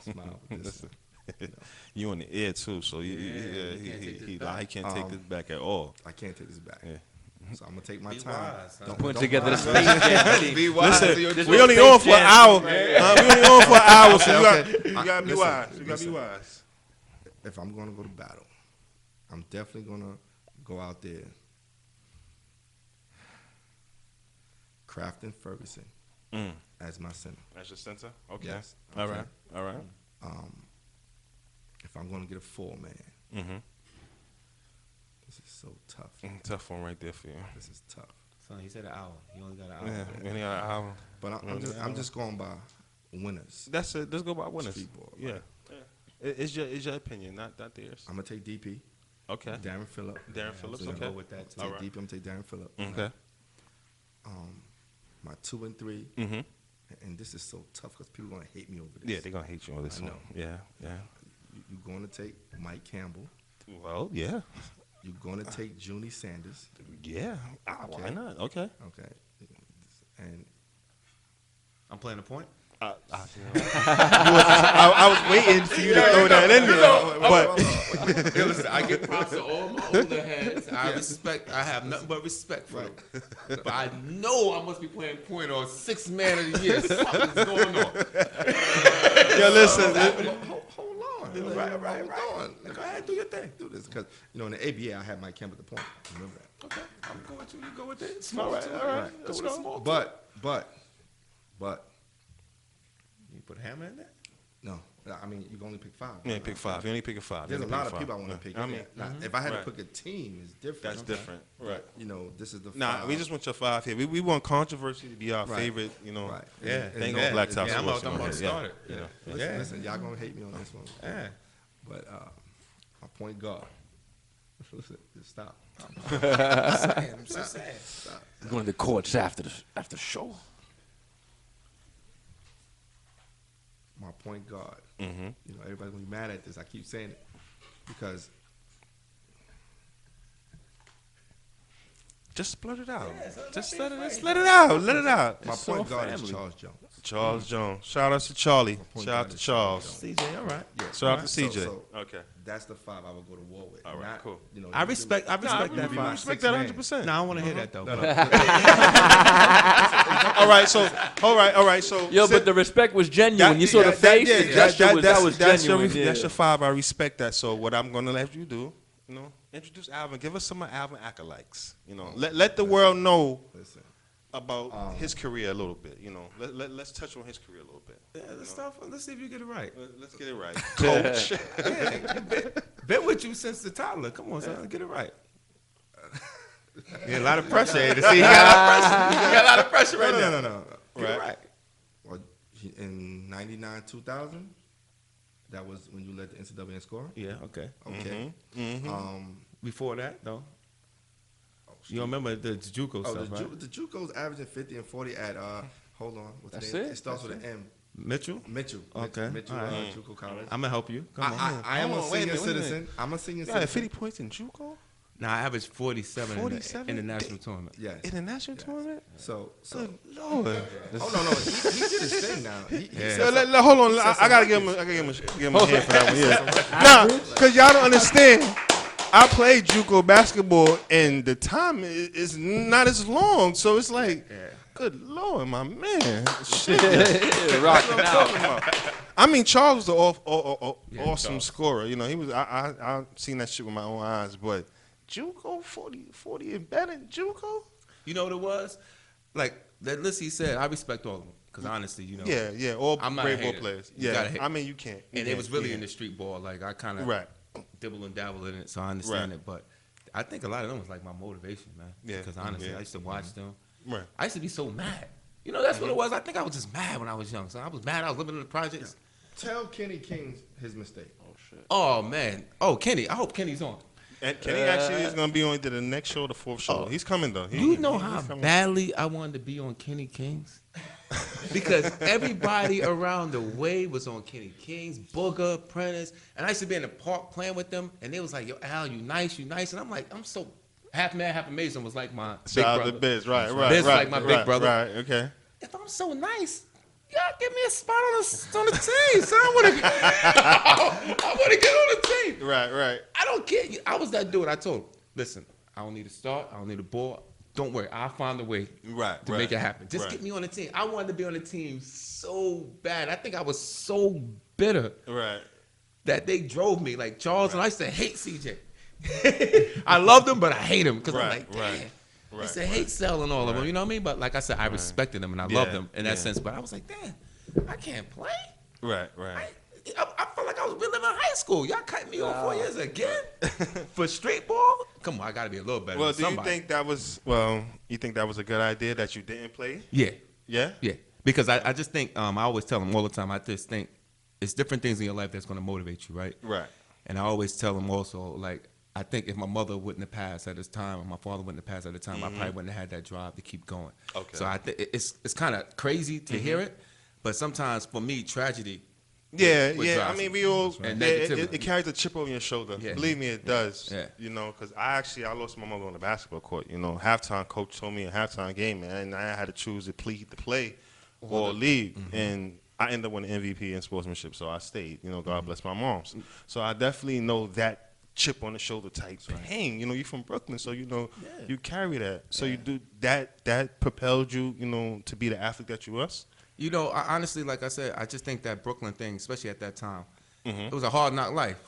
Smile with this one. You in the air too, so he can't take this back at all. I can't take this back. Yeah. So I'm going to take my Be time. wise, huh? Putting together the Space Jam team. Be wise. Listen, we only on for an hour. We only on for an hour, so Okay. you got to be Listen, wise. You got to be listen. wise. If I'm going to go to battle, I'm definitely going to go out there. Crafton Ferguson as my center. That's your center. Okay. Yes. All Okay. right. All right. If I'm going to get a 4-man, Mm-hmm. this is so tough. Tough one right there for you. This is tough. Son, he said an hour. He only got an hour. Yeah. We only got an hour. But I'm just going by winners. That's it. Let's go by winners. Street ball, Yeah. right. It's your opinion, not theirs. I'm going to take DP, Okay. Darren Phillip. Darren Phillips. So Okay. go with that. To All take right. DP, I'm going to take Darren Phillip. Okay. My 2 and 3, Mm-hmm. and this is so tough because people are going to hate me over this. Yeah, they're gonna hate you on this I one. know. Yeah. Yeah. You're going to take Mike Campbell. Well, yeah. You're going to take Junie Sanders. Yeah. Why Okay. not? Okay. Okay. And I'm playing a point. I was waiting for you to throw that in there, but Hey, listen, I give props to all my older heads. I have nothing but respect for them. But I know I must be playing point or 6th man of the year. Something's going on. yo, listen. hold on. Right. Go ahead, do your thing. Do this. Because, in the ABA, I had Mike Campbell at the point. Remember that. Okay, I'm going to. You go with it. Small All right. too. All right. Go Let's with a go. small too. But, You put a hammer in there? no. I mean, you can only pick 5. Yeah, pick 5. You only pick a 5. There's You a only lot pick of a people I 5. want to pick. I mean, Now, if I had Right. to pick a team, it's different. that's different. Right. This is the 5. Nah, we just want your 5 here. We want controversy to be our Right. favorite. Right. Yeah. They ain't gonna Blacktop Yeah, I'm sports. about to start it. Listen, y'all going to hate me on this one. Yeah. But my point guard. Listen, just stop. I'm so sad. We're going to the courts after the show. My point guard. Mm-hmm. Everybody's gonna be mad at this. I keep saying it because Just blurt it out. Just let it out. Let it out. my point guard is Charles Jones. Charles Jones. Shout out to Charlie. point Shout out guard to is Charles. CJ, all right. Yeah. Shout out to So- CJ. so Okay. That's the 5 I would go to war with. All right, cool. I respect that. we 5. respect sixth that man. 100%. No, I want to hear that though. All right, so Yo, but the respect was genuine. You saw the face. The gesture was genuine. That's your 5. I respect that. So what I'm gonna let you do, introduce Alvin. Give us some of Alvin acolytes. Let the world know Listen, about his career a little bit. Let's touch on his career a little bit. Yeah, let's see if you get it right. Let's get it right, Coach. Been with you since the toddler. Come on, son, get it right. Yeah, a lot of pressure. To see, he got a lot of pressure right now. no. You're right. Well, in 99, 2000, that was when you led the NCAA in scoring? Yeah, okay. Okay. Before that, though? Oh, You don't remember the JUCO stuff, right? The JUCO's averaging 50 and 40 at, hold on. What's That's the name? it? It starts with an M. Mitchell? Mitchell. Okay. Mitchell, All right. JUCO College. I'm going to help you. Come on. I am a Hold on, wait a senior minute, wait a minute. citizen. I'm a senior You got citizen. 50 points in JUCO? Now, I averaged 47, 47? in the national tournament. Yes. In the national tournament? So, Good Lord. oh no, he did his thing now. He So, hold on. I gotta give him a hand for that one. Yeah. Nah, because y'all don't understand. I played JUCO basketball, and the time is not as long. So it's like, good Lord, my man. Shit. Rocking out. I mean, Charles was an awesome scorer. You know, he was. I seen that shit with my own eyes. But JUCO 40 and better than JUCO. You know what it was? Like that list he said, I respect all of them. Because honestly, you know. Yeah. All I'm not great a ball hater. players. You Yeah. gotta hate. I mean, you can't. And it was really in the street ball. Like, I kind of Right. dibble and dabble in it, so I understand Right. it. But I think a lot of them was like my motivation, man. Yeah. Because honestly, Yeah. I used to watch them. Right. I used to be so mad. You know, that's what it was. I think I was just mad when I was young. So I was mad. I was living in the projects. Tell Kenny King his mistake. Oh, man. Oh, Kenny. I hope Kenny's on. And Kenny actually is going to be on to the next show, the fourth show. He's coming, though. You know how badly I wanted to be on Kenny King's? Because everybody around the way was on Kenny King's, Booger, Prentice. And I used to be in the park playing with them. And they was like, yo, Al, you nice. And I'm like, I'm so half mad, half amazing was like my big Shout out brother. to Biz. Right. Biz was like my big brother. Right, okay. If I'm so nice, y'all give me a spot on the team. So I want to get on the team. Right. I don't care. I was that dude. I told him, listen, I don't need a start. I don't need a ball. Don't worry. I'll find a way to make it happen. Just get me on the team. I wanted to be on the team so bad. I think I was so bitter that they drove me. Like Charles and I used to hate CJ. I loved him, but I hate him because I'm like, damn. I used to hate selling all of them. You know what I mean? But like I said, I respected them and I loved them in that sense. But I was like, damn, I can't play. Right. I felt like I was reliving high school. Y'all cut me off 4 years again for street ball. Come on, I got to be a little better. Well, than do you somebody. think that was a good idea that you didn't play? Yeah. Yeah? Yeah. Because I just think, I always tell them all the time, I just think it's different things in your life that's going to motivate you, right? Right. And I always tell them also, like, I think if my mother wouldn't have passed at this time, or my father wouldn't have passed at the time, I probably wouldn't have had that drive to keep going. Okay. So I think it's kind of crazy to hear it, but sometimes for me, tragedy. Yeah. drives I mean, me. we all And it carries a chip over your shoulder. Yeah. Believe me, it does. Yeah. You know, because I lost my mother on the basketball court. You know, halftime coach told me a halftime game, man, and I had to choose to play or leave, and I ended up winning MVP in sportsmanship, so I stayed. You know, God bless my moms. So I definitely know that chip on the shoulder type pain. You know, you're from Brooklyn, so you know you carry that. So you do that propelled you, you know, to be the athlete that you was. You know, honestly, like I said, I just think that Brooklyn thing, especially at that time, it was a hard knock life.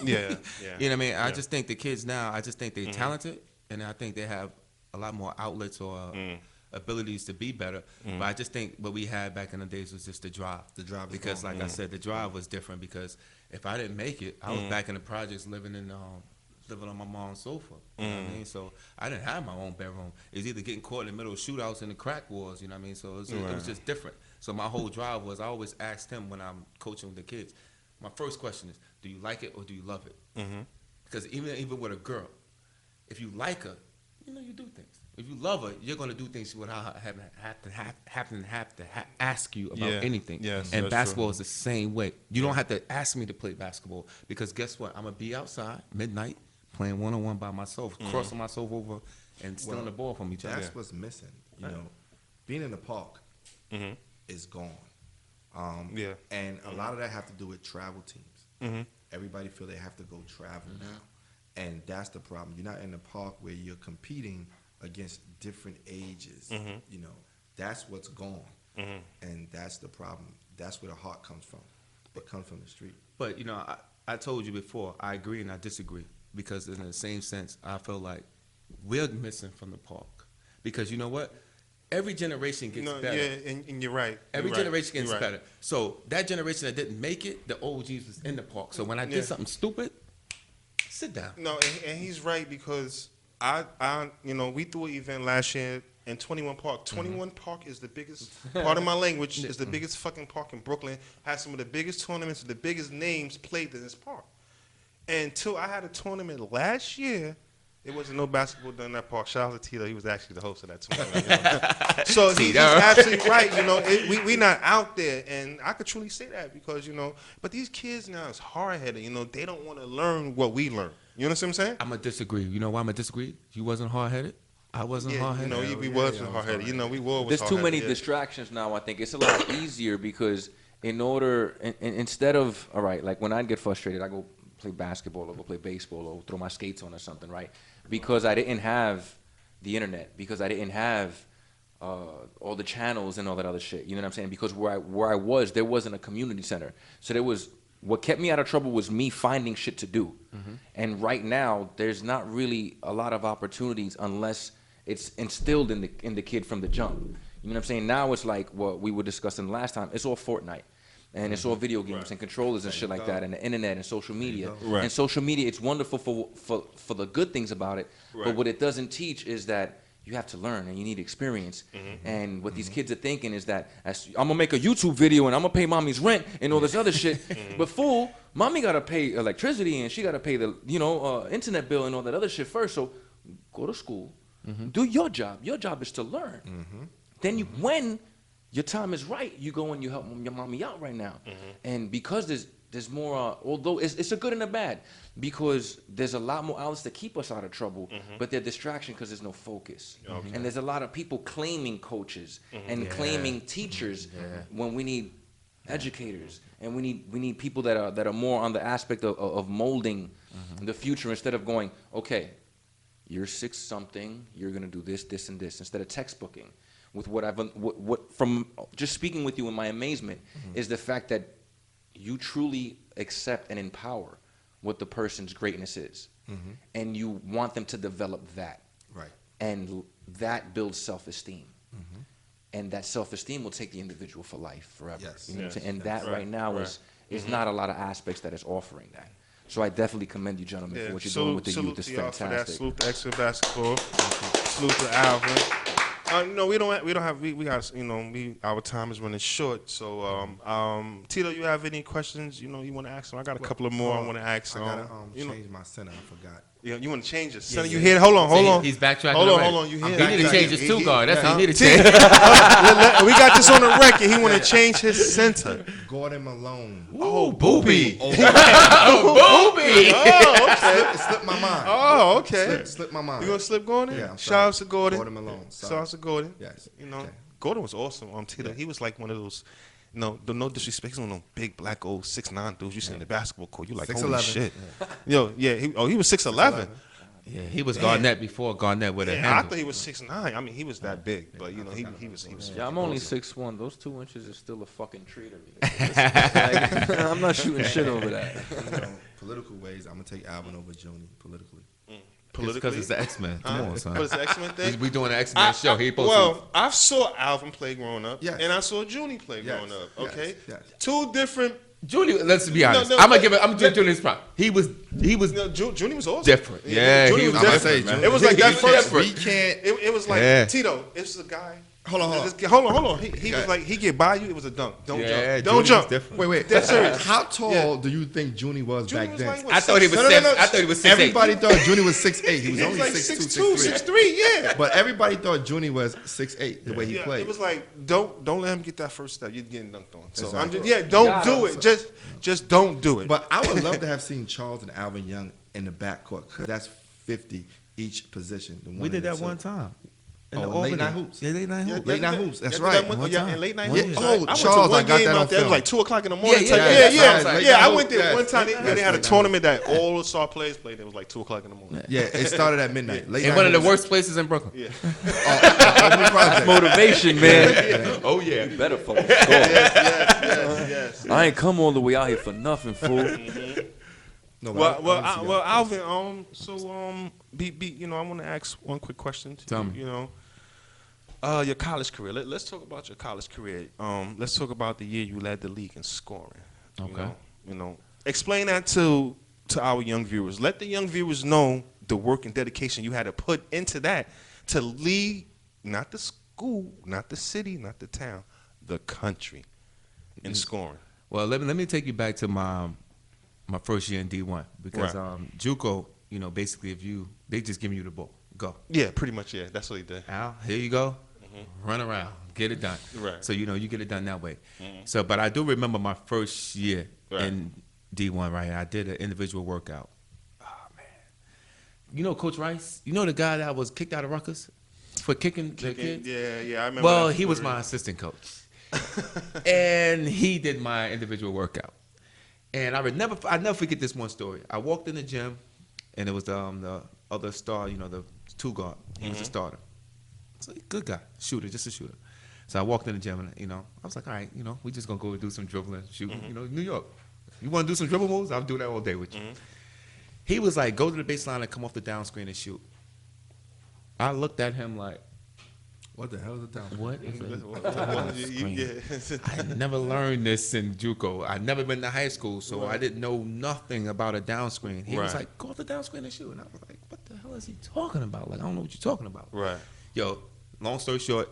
Yeah. You know what I mean? I just think the kids now, I just think they're talented, and I think they have a lot more outlets or abilities to be better. But I just think what we had back in the days was just the drive. The drive. Because, like I said, the drive was different because if I didn't make it, I was back in the projects living on my mom's sofa. You know what I mean? So I didn't have my own bedroom. It was either getting caught in the middle of shootouts and the crack wars, you know what I mean? So it was just different. So my whole drive was I always asked him when I'm coaching with the kids, my first question is, do you like it or do you love it? Because even with a girl, if you like her, you know, you do things. If you love her, you're going to do things without having to ask you about anything. Yes, and that's basketball true. is the same way. You don't have to ask me to play basketball because guess what? I'm going to be outside midnight playing one-on-one by myself, crossing myself over and stealing the ball from each other. That's what's missing. You know, being in the park is gone. And a lot of that have to do with travel teams. Everybody feel they have to go travel now. And that's the problem. You're not in the park where you're competing against different ages. You know, that's what's gone. And that's the problem. That's where the heart comes from. It comes from the street. But, you know, I told you before, I agree and I disagree. Because in the same sense, I feel like we're missing from the park. Because you know what? Every generation gets better. Yeah, and you're right. Every generation gets better. So that generation that didn't make it, the OGs was in the park. So when I did something stupid, sit down. No, and he's right because I you know, we threw an event last year and 21 Park. 21 Park is the biggest, pardon my language, is the biggest fucking park in Brooklyn. Has some of the biggest tournaments, the biggest names played in this park. And until I had a tournament last year, there wasn't no basketball done in that park. Shout out to Tito. He was actually the host of that tournament. You know? So he's absolutely right. You know, we not out there. And I could truly say that because, you know, but these kids now is hard-headed. You know, they don't want to learn what we learn. You understand what I'm saying? I'm going to disagree. You know why I'm going to disagree? You wasn't hard-headed? I wasn't hard-headed. You know, we wasn't hard-headed. You know, we were. There's too many distractions now, I think. It's a lot easier because instead of, all right, like when I get frustrated, I go play basketball or go play baseball or throw my skates on or something, right? Because I didn't have the internet, because I didn't have all the channels and all that other shit. You know what I'm saying? Because where I was, there wasn't a community center. So there was, what kept me out of trouble was me finding shit to do. And right now, there's not really a lot of opportunities unless it's instilled in the kid from the jump. You know what I'm saying? Now it's like what we were discussing last time. It's all Fortnite. And it's all video games and controllers and shit like that, and the internet and social media. And social media, it's wonderful for the good things about it, but what it doesn't teach is that you have to learn and you need experience. And what these kids are thinking is that I'm gonna make a YouTube video and I'm gonna pay mommy's rent and all this other shit. But fool, mommy gotta pay electricity and she gotta pay the internet bill and all that other shit first. So go to school, do your job. Your job is to learn. Then when your time is right, you go and you help your mommy out right now. And because there's more, although it's a good and a bad, because there's a lot more outlets that keep us out of trouble, but they're distraction because there's no focus. And there's a lot of people claiming coaches and claiming teachers when we need educators, and we need people that are more on the aspect of molding the future, instead of going, okay, you're 6-something, you're gonna do this, this, and this, instead of textbooking. With what from just speaking with you in my amazement is the fact that you truly accept and empower what the person's greatness is, and you want them to develop that, Right. and that builds self-esteem, and that self-esteem will take the individual for life forever. Yes. You know what I'm saying? And that right now is not a lot of aspects that is offering that. So I definitely commend you, gentlemen, for what you're doing with the youth. It's fantastic. Salute to Extra Basketball. Salute to Alvin. No, we got, our time is running short. So, Tito, you have any questions, you want to ask him? I got a couple of more I want to ask him. I got to change my center. I forgot. You want to change it? Center, you hear? Hold on. He's backtracking. Hold on. You hear? He need to change his two guard. That's what he need to change. We got this on the record. He want to change his center. Gordon Malone. Oh, Booby. Booby. Oh, okay. Slipped my mind. Oh, okay. Slipped my mind. You gonna slip Gordon? Yeah. Shout out to Gordon. Gordon Malone. Shout out to Gordon. Yes. Okay. Gordon was awesome. Tito. Yeah. He was like one of those. No disrespect. He's one of those big black old 6'9" dudes you see in the basketball court. You like, 6'11". Holy shit. Yeah. He was 6'11". Yeah, he was Garnett before Garnett with a handle. I thought he was 6'9". I mean, he was that big, but he was. Yeah, I'm only 6'1". Those 2 inches is still a fucking tree to me. I'm not shooting shit over that. Political ways, I'm gonna take Alvin over Joni politically. Because it's the X-Men. Come on, son. But it's the X-Men thing. We doing an X-Men show. I saw Alvin play growing up, and I saw Junie play growing up. Okay, yes. Two different. Junie, let's be honest. I'm gonna give Junie his prop. He was. Junie was awesome. Different. Yeah, Junie was different. It was like that first. We can't. It was like Tito. It was a guy. Hold on. He was like, he get by you. It was a dunk. Don't jump. Don't jump. Wait. That's serious. How tall do you think Junie was back then? Like, I thought he was 6'8". Everybody thought Junie was 6'8". He was only like 6'2", 6'3". Yeah. But everybody thought Junie was 6'8", the way he played. It was like, don't let him get that first step. You're getting dunked on. So don't do it. Just don't do it. But I would love to have seen Charles and Alvin Young in the backcourt, because that's 50 each position. We did that one time. Late night hoops. Yeah, late night hoops. Late night hoops. That's right. And late night Yeah. hoops. Oh, I Charles, went to I got one game that on out there. It film. was like 2 o'clock in the morning. Yeah. I went there one time. They had a tournament that all the star players played. It was like 2 o'clock in the morning. Yeah, it started at midnight. In one of the worst places in Brooklyn. Yeah. Motivation, man. Oh yeah. Better folks. Yes. I ain't come all the way out here for nothing, fool. Well, Alvin. I want to ask one quick question. Tell me. Your college career. Let's talk about your college career. Let's talk about the year you led the league in scoring. Okay. Explain that to our young viewers. Let the young viewers know the work and dedication you had to put into that to lead not the school, not the city, not the town, the country in scoring. Well, let me take you back to my first year in D1 because JUCO, basically they just give you the ball, go. Yeah, pretty much. Yeah, that's what he did. Al, here you go, run around, get it done. Right. So you get it done that way. So, but I do remember my first year in D1. Right, I did an individual workout. Oh man, Coach Rice, the guy that was kicked out of Rutgers for kicking the kids. Yeah, I remember. Well, he was my assistant coach. And he did my individual workout. And I never forget this one story. I walked in the gym, and it was the other star, the two guard. He was a starter. So good guy, shooter, just a shooter. So I walked in the gym, and I was like, all right, we just gonna go do some dribbling, shooting. New York. You want to do some dribble moves? I'll do that all day with you. He was like, go to the baseline and come off the down screen and shoot. I looked at him like, what the hell is a down? What is a down screen? I never learned this in JUCO. I never been to high school, so I didn't know nothing about a down screen. He was like, go off the down screen and shoot. And I was like, what the hell is he talking about? Like, I don't know what you're talking about. Right. Yo, long story short,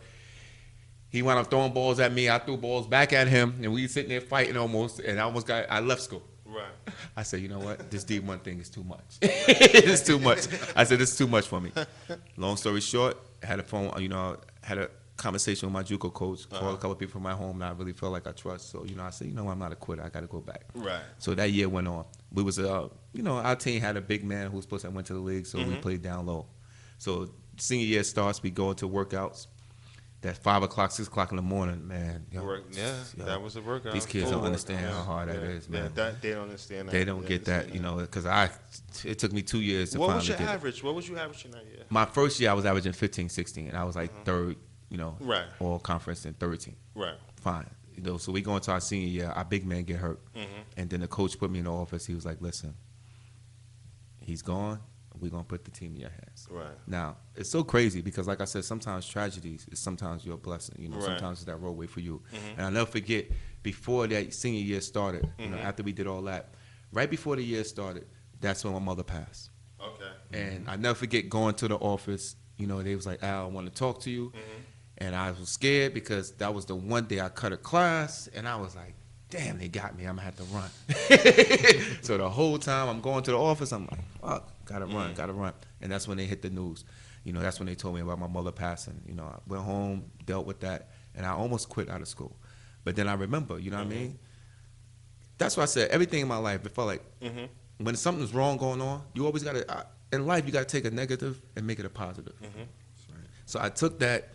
he wound up throwing balls at me. I threw balls back at him, and we sitting there fighting almost, and I left school. Right. I said, you know what? This D1 thing is too much. It's too much. I said, this is too much for me. Long story short, I had a phone, had a conversation with my JUCO coach, called a couple of people from my home that I really felt like I trust. So, I said, I'm not a quitter. I got to go back. Right. So that year went on. We was, our team had a big man who was supposed to went to the league, so we played down low. So senior year starts, we go into workouts. That 5 o'clock, 6 o'clock in the morning, man. That was a workout. These kids don't understand how hard that is, man. They don't understand that. They don't get that, because it took me 2 years to finally get it. What was your average? What was you averaging that year? My first year, I was averaging 15, 16, and I was like third, all conference and third team. Right. Fine. So we go into our senior year, our big man get hurt. And then the coach put me in the office. He was like, listen, he's gone. We're going to put the team in your hands. Right. Now, it's so crazy because, like I said, sometimes tragedies is sometimes your blessing. Sometimes it's that roadway for you. And I'll never forget, before that senior year started, after we did all that, right before the year started, that's when my mother passed. Okay. And I never forget going to the office. They was like, Al, I want to talk to you. And I was scared because that was the one day I cut a class. And I was like, damn, they got me. I'm going to have to run. So the whole time I'm going to the office, I'm like, fuck, gotta run. And that's when they hit the news. That's when they told me about my mother passing. I went home, dealt with that, and I almost quit out of school. But then I remember, what I mean? That's why I said everything in my life, it felt like when something's wrong going on, you always got to, in life, you got to take a negative and make it a positive. So I took that,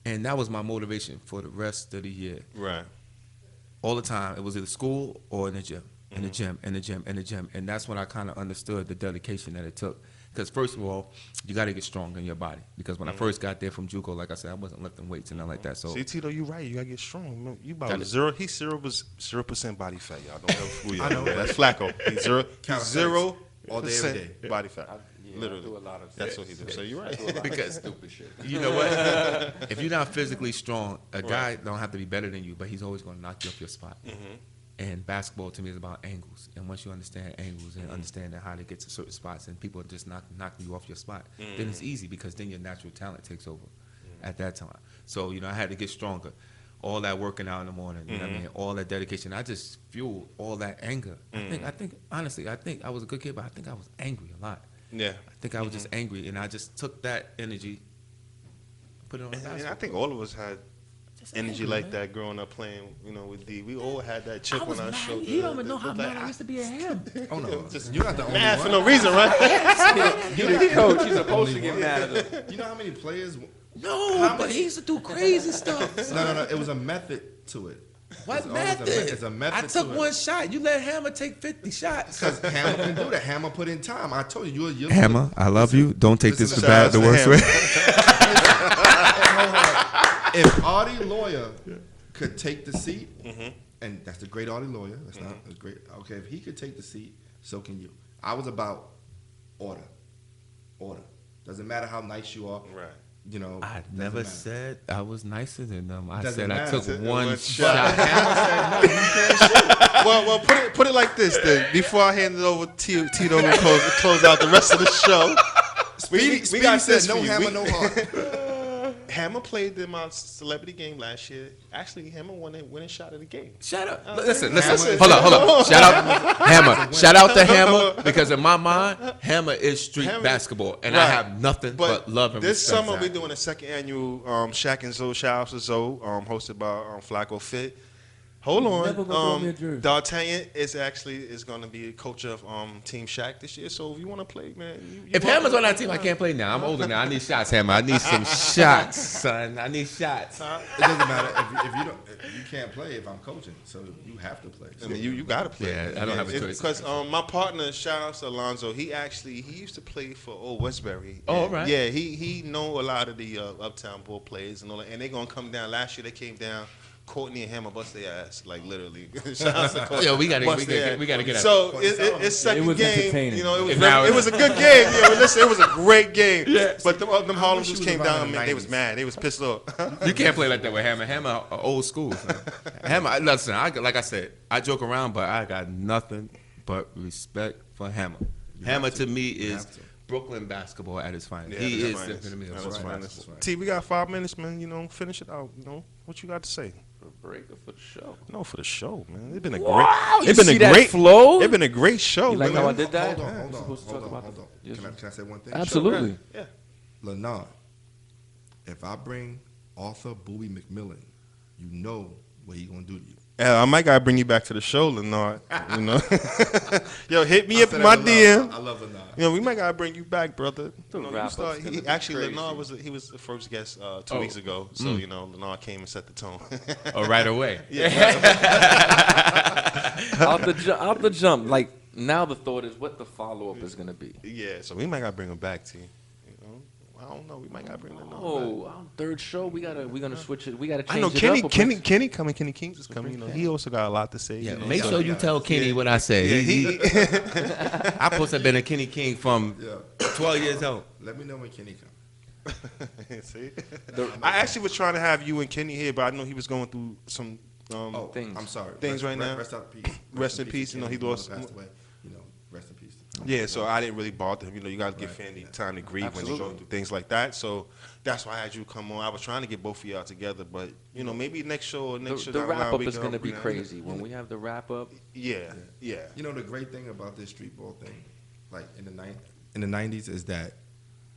and that was my motivation for the rest of the year. Right. All the time. It was either school or in the gym, in the gym, in the gym, in the gym. And that's when I kind of understood the dedication that it took. Because first of all, you got to get strong in your body. Because when I first got there from JUCO, like I said, I wasn't lifting weights and nothing like that. So see, Tito, you're right. You got to get strong. You about zero. He's 0% body fat, y'all. Don't ever fool you. I know. That's Flacco. He's 0% all day, every day. Body fat. Literally. I do a lot of That's what he does. So you're right. because stupid shit. you know what? If you're not physically strong, a guy don't have to be better than you, but he's always going to knock you off your spot. And basketball to me is about angles. And once you understand angles and understand how to get to certain spots and people are just knocking you off your spot, then it's easy because then your natural talent takes over at that time. So, I had to get stronger. All that working out in the morning, you know what I mean? All that dedication. I just fueled all that anger. I think, honestly, I was a good kid, but I think I was angry a lot. Yeah. I think I was just angry, and I just took that energy, put it on the basketball. And I think all of us had energy like that growing up playing, with D. We all had that chip on our shoulder. You don't even know how mad I used to be at him. Oh no, you're not the only mad one. for no reason, right? You're the coach. You're supposed to get mad at him. You know how many players? No, but he used to do crazy stuff. No. It was a method to it. What method? It's a method. I took to it. one shot. You let Hammer take 50 shots. Because Hammer can do that. Hammer put in time. I told you, you're Hammer, I love you. Don't take this as Listen, bad the worst way. If Artie Lawyer could take the seat, and that's the great Artie Lawyer. That's not a great. Okay, if he could take the seat, so can you. I was about order. Doesn't matter how nice you are. Right. I never said I was nicer than them. I Doesn't said I matter. took one shot. shot. Hammer said, no, you can't shoot. Well, put it like this then. Before I hand it over to Tito to close out the rest of the show. Speedy said, no hammer, no heart. Hammer played in my celebrity game last year. Actually, Hammer won the winning shot of the game. Shut up. Listen. Hammer- Hold on. Shout out Hammer. Shout out to Hammer because in my mind, Hammer is street Hammer- basketball, and I Right. have nothing but love and this respect. summer we're doing a second annual Shaq and Zoe, shout out to Zoe, hosted by Flacco Fit. Hold never gonna throw me a on, jersey. D'Artagnan is going to be a coach of Team Shaq this year. So if you want to play, man, you If Hammer's on that team, I can't play now. I'm older now. I need shots, Hammer. I need some shots, son. I need shots. It doesn't matter if you can't play if I'm coaching, so you have to play. I mean, you got to play. Yeah, I don't have a choice. Because my partner, shout out to Alonzo, he used to play for Old Westbury. Oh, And, right. Yeah, he know a lot of the Uptown ball players and all that. And they're gonna come down. Last year they came down. Courtney and Hammer bust their ass, like literally. Shout out to Courtney. Yo, we gotta Bust get their ass. at it. So it's second It was game. entertaining. You know, Now it was a good game. You know, listen, it was a great game. Yeah. But them Harlem wish just you came was around down. in the Man, they was 90s. mad. They was pissed off. You can't play like that with Hammer. Hammer, old school. Son. Hammer, listen. Like I said, I joke around, but I got nothing but respect for Hammer. Hammer to me is have to. Brooklyn basketball at its finest. Yeah, he at is its finest. definitely At a its Brooklyn finest. basketball. T, we got 5 minutes, man. You know, finish it out. You know, what you got to say? Break it for the show. No, for the show, man. It's been a Wow, great. you see that flow? It's been a great show. You like man. how I did that? Hold on, hold You're on, supposed to hold talk on, about hold on. Yes, Can I say one thing? Absolutely. Yeah. Lenard, if I bring Arthur Bowie McMillan, you know what he gonna do to you. I might gotta bring you back to the show, Lenard. You know, yo, hit me I up said in my that DM. I love Lenard. You know, we might gotta bring you back, brother. You know, wrap-up's gonna be actually, crazy. Lenard was the first guest 2 weeks ago. So you know, Lenard came and set the tone. Oh, right away. Out the jump. Like now, the thought is what the follow up is gonna be. Yeah, so we might gotta bring him back to you. You know, I don't know. We might gotta bring Lenard back. Oh, our third show. We're gonna switch it. We gotta change I know it Kenny, up. or Kenny, bring- Kenny coming. Kenny Kings is coming. You know, he also got a lot to say. Yeah, you know, make so- sure you tell Kenny what I said. Yeah, I supposed to have been a Kenny King from Yeah. 12 years old. Let me know when Kenny comes. See? I actually was trying to have you and Kenny here, but I know he was going through some Oh, things. I'm sorry. Things right now. Rest in peace. Rest in peace. You know, he Kenny. lost- Passed away. You know, rest in peace. Yeah, so I didn't really bother him. You know, you got to give Right. Fandy time to grieve when they Absolutely. go through things like that. So that's why I had you come on. I was trying to get both of y'all together, but you know, maybe next show or next show The down the line, wrap up we is can, gonna be you know, crazy when we have the wrap up. Yeah, yeah. You know the great thing about this street ball thing, like in the 90s, is that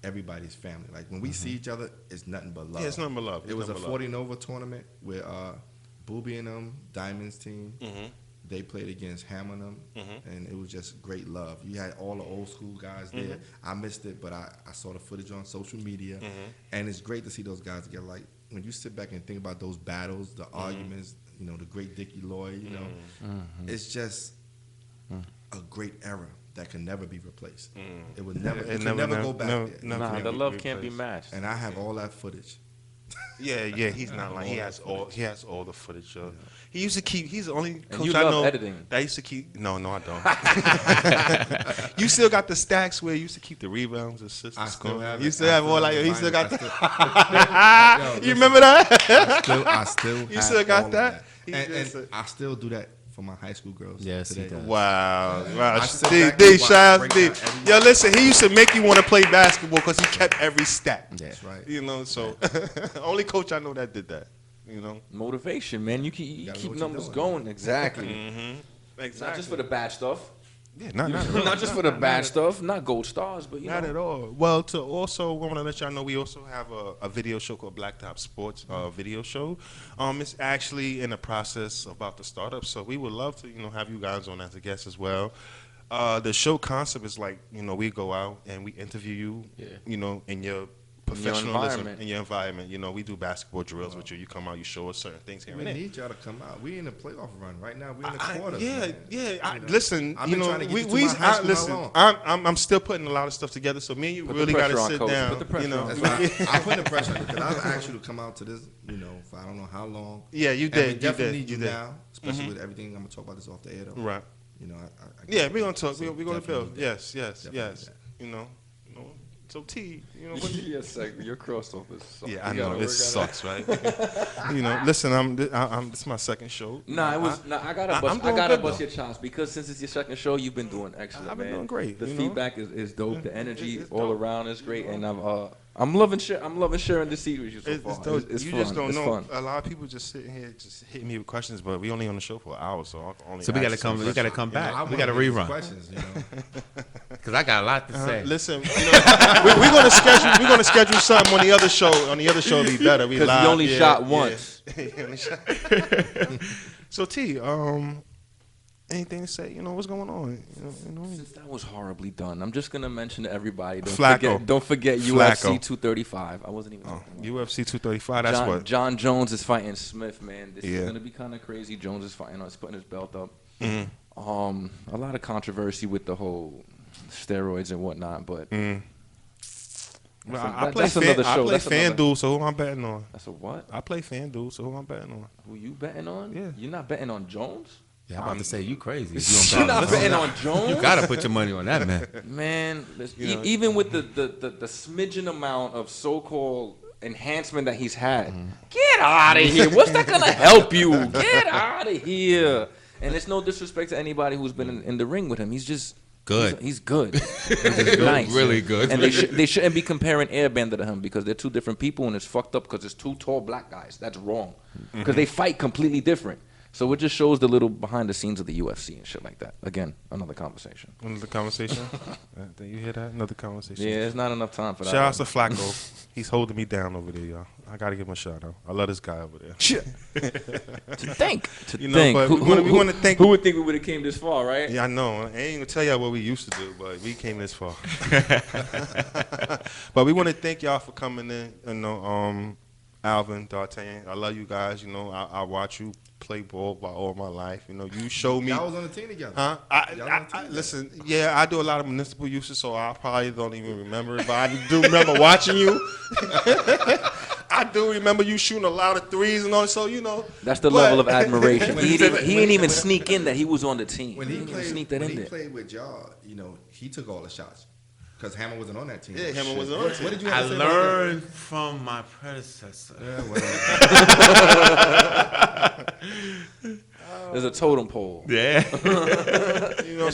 everybody's family. Like when we see each other, it's nothing but love. Yeah, it's nothing but love. It It's was a nothing but 40 and over tournament where Booby and them, Diamond's team, they played against Ham and them, and it was just great love. You had all the old school guys there. I missed it, but I saw the footage on social media, and it's great to see those guys together. Like when you sit back and think about those battles, the arguments, you know, the great Dickie Lloyd, you know, it's just a great era that can never be replaced. It would never, it could never go back there. never Nah, can the be love can't be replaced. matched. And I have all that footage. Yeah, he's not like he has all the footage. He used to keep. He's the only coach you I love know editing. that used to keep. No, I don't. You still got the stacks where you used to keep the rebounds, assists, I still scoring. have it. You still I have still all like. have You it. still got. Yo, You remember that? I still You have still got all of that? And I still do that for my high school girls. Yes, he today. does. Wow. I sit D, back D, and watch, shout out break to D. down every- Yo, listen, he used to make you want to play basketball because he kept every stat. That's right. You know, so only coach I know that did that. You know, Motivation, man. You keep gotta know keep what you're numbers doing. going. Exactly. exactly. Not just for the bad stuff. yeah, not Not just for the bad stuff. Not gold stars, but you Not know. at all. Well, to also want to let y'all know, we also have a video show called Blacktop Sports video show. It's actually in the process about to start up, so we would love to have you guys on as a guest as well. The show concept is like we go out and we interview you, in your professionalism in your environment. We do basketball drills with you. You come out, you show us certain things here We and there. need y'all to come out. We in the playoff run right now. We in the quarters. Yeah, man. yeah. You know? Listen, I've been trying to get you to my high school. listen. How long? I'm still putting a lot of stuff together. So me and you Put the really got to pressure on, sit Coach. down. Put the pressure on. That's why I'm putting the pressure on you because I've asked you to come out to this, for I don't know how long. Yeah, you And did. we You definitely did. need You you did. now, especially with everything. I'm gonna talk about this off the air though. Right. I Yeah, we're gonna talk. So We're gonna definitely build. that. Yes. Definitely Yes. that. So T, Yes, your crossover. yeah, I know this sucks, right? Listen, this is my second show. Nah, it was. I gotta I'm bust. doing I gotta good, bust though. your chops because since it's your second show, you've been doing excellent. I've been man. doing great, The you know? feedback is dope. The energy It's all dope. around is great, and I'm loving sharing the seat with you so far. It's you fun. just don't It's know. fun. A lot of people just sitting here just hitting me with questions, but we only on the show for an hour, so I can only. So we gotta ask some come. We gotta questions. come back. I We gotta wanna hear these rerun. questions, Because I got a lot to say. Listen, we're gonna schedule something on the other show. On the other show, it'll be better. Because he only shot once. He only shot. So T, anything to say? What's going on? Since that was horribly done, I'm just gonna mention to everybody. Flacco. Don't forget Flacco. UFC 235. I wasn't even. UFC 235. That's what. John Jones is fighting Smith, man. This Yeah. is gonna be kind of crazy. Jones is fighting. He's putting his belt up. Mm-hmm. A lot of controversy with the whole steroids and whatnot, but Well, That's I a- play that's another show. I That's play another- FanDuel, so who I'm betting on? that's a what? I play FanDuel, so who I'm betting on? Who you betting on? Yeah. You're not betting on Jones? Yeah, I'm about to say you crazy. You're not betting on Jones? You gotta put your money on that man. Man, even with the smidgen amount of so-called enhancement that he's had, get out of here. What's that gonna help you? Get out of here. And it's no disrespect to anybody who's been in the ring with him. He's just Good. He's good. He's nice. Really good. And they shouldn't be comparing Airbender to him because they're two different people, and it's fucked up because it's two tall black guys. That's wrong. Because they fight completely different. So it just shows the little behind the scenes of the UFC and shit like that. Again, another conversation. Another conversation? Did you hear that? Another conversation. Yeah, there's not enough time for that. Shout out to Flacco. He's holding me down over there, y'all. I gotta give him a shout out. I love this guy over there. Shit. To think. But we want to thank. Who would think we would have came this far, right? Yeah, I know. I ain't gonna tell y'all what we used to do, but we came this far. But we want to thank y'all for coming in. Alvin, D'Artagnan, I love you guys. I watch you play ball by all my life. You show me. Y'all was on the team together. Huh? Y'all on the team together. Listen, yeah, I do a lot of municipal uses, so I probably don't even remember it, but I do remember watching you. I do remember you shooting a lot of threes and all, so That's the level of admiration. He didn't even sneak in that he was on the team. When he he didn't even sneak that when in he there. played with y'all, he took all the shots because Hammer wasn't on that team. Yeah, Hammer wasn't on the team. What did you I have to say about learned from my predecessor. that? Yeah, There's a totem pole. Yeah. Had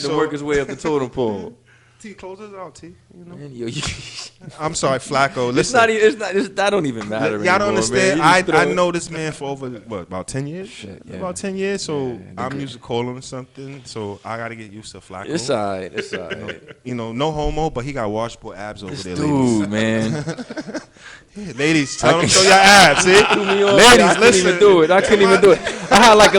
to work his way up the totem pole. T, close us out, T. Man, I'm sorry, Flacco. it's Listen, not. That don't even matter. y'all don't anymore, understand. man. You I throw- know this man for over about 10 years. Shit, yeah. About 10 years. So Yeah, I'm used to calling him something. So I got to get used to Flacco. It's alright. It's alright. No homo, but he got washboard abs over there, ladies. Dude, man. Yeah, ladies, tell him show your abs. See, Threw me off. ladies, I couldn't listen. even do it. I couldn't even do it. I had like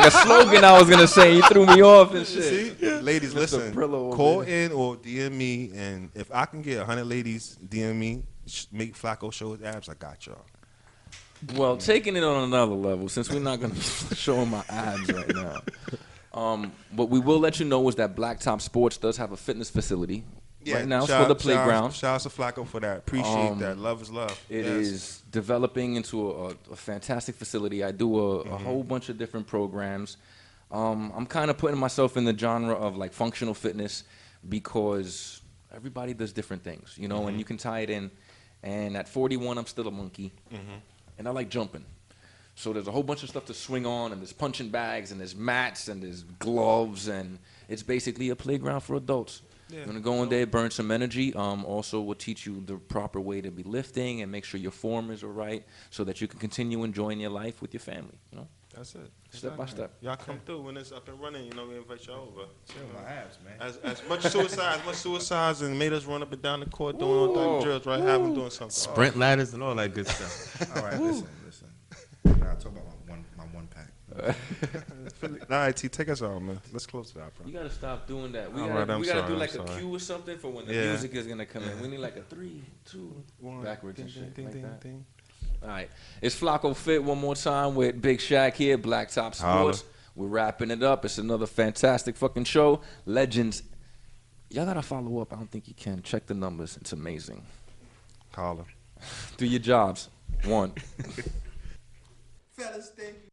a slogan I was gonna say. He threw me off and shit. See, ladies, listen. Brillo over Call there. in or DM me, and if I can get 100 ladies DM me, make Flacco show his abs. I got y'all. Well, taking it on another level, since we're not gonna be showing my abs right now. What we will let you know is that Blacktop Sports does have a fitness facility. Right now, it's for the playground. Shout out to Flacco for that. Appreciate that. Love is love. It Yes. is developing into a fantastic facility. I do a whole bunch of different programs. I'm kind of putting myself in the genre of like functional fitness because everybody does different things, and you can tie it in. And at 41, I'm still a monkey, and I like jumping. So there's a whole bunch of stuff to swing on, and there's punching bags, and there's mats, and there's gloves, and it's basically a playground for adults. Yeah. You're gonna go in there, burn some energy. Also, will teach you the proper way to be lifting and make sure your form is all right, so that you can continue enjoying your life with your family. That's it. Step by step. Y'all come through when it's up and running. We invite y'all over. Chill my abs, man. As much suicides, and made us run up and down the court doing all type of drills, right? Have them doing something. Sprint ladders and all that good stuff. All right, listen. Now talk about my one pack. All right, T, take us out, man. Let's close it out, bro. You gotta stop doing that. We All gotta, right, I'm we gotta sorry, do I'm like a sorry. cue or something for when the Yeah. music is gonna come in. We need like a 3, 2, 1, backwards and shit ding, like ding, that. ding. All right, it's Flacco Fit one more time with Big Shaq here, Blacktop Sports. Holla. We're wrapping it up. It's another fantastic fucking show. Legends. Y'all gotta follow up. I don't think you can. Check the numbers. It's amazing. Holla. Do your jobs. 1. Fellas, thank you.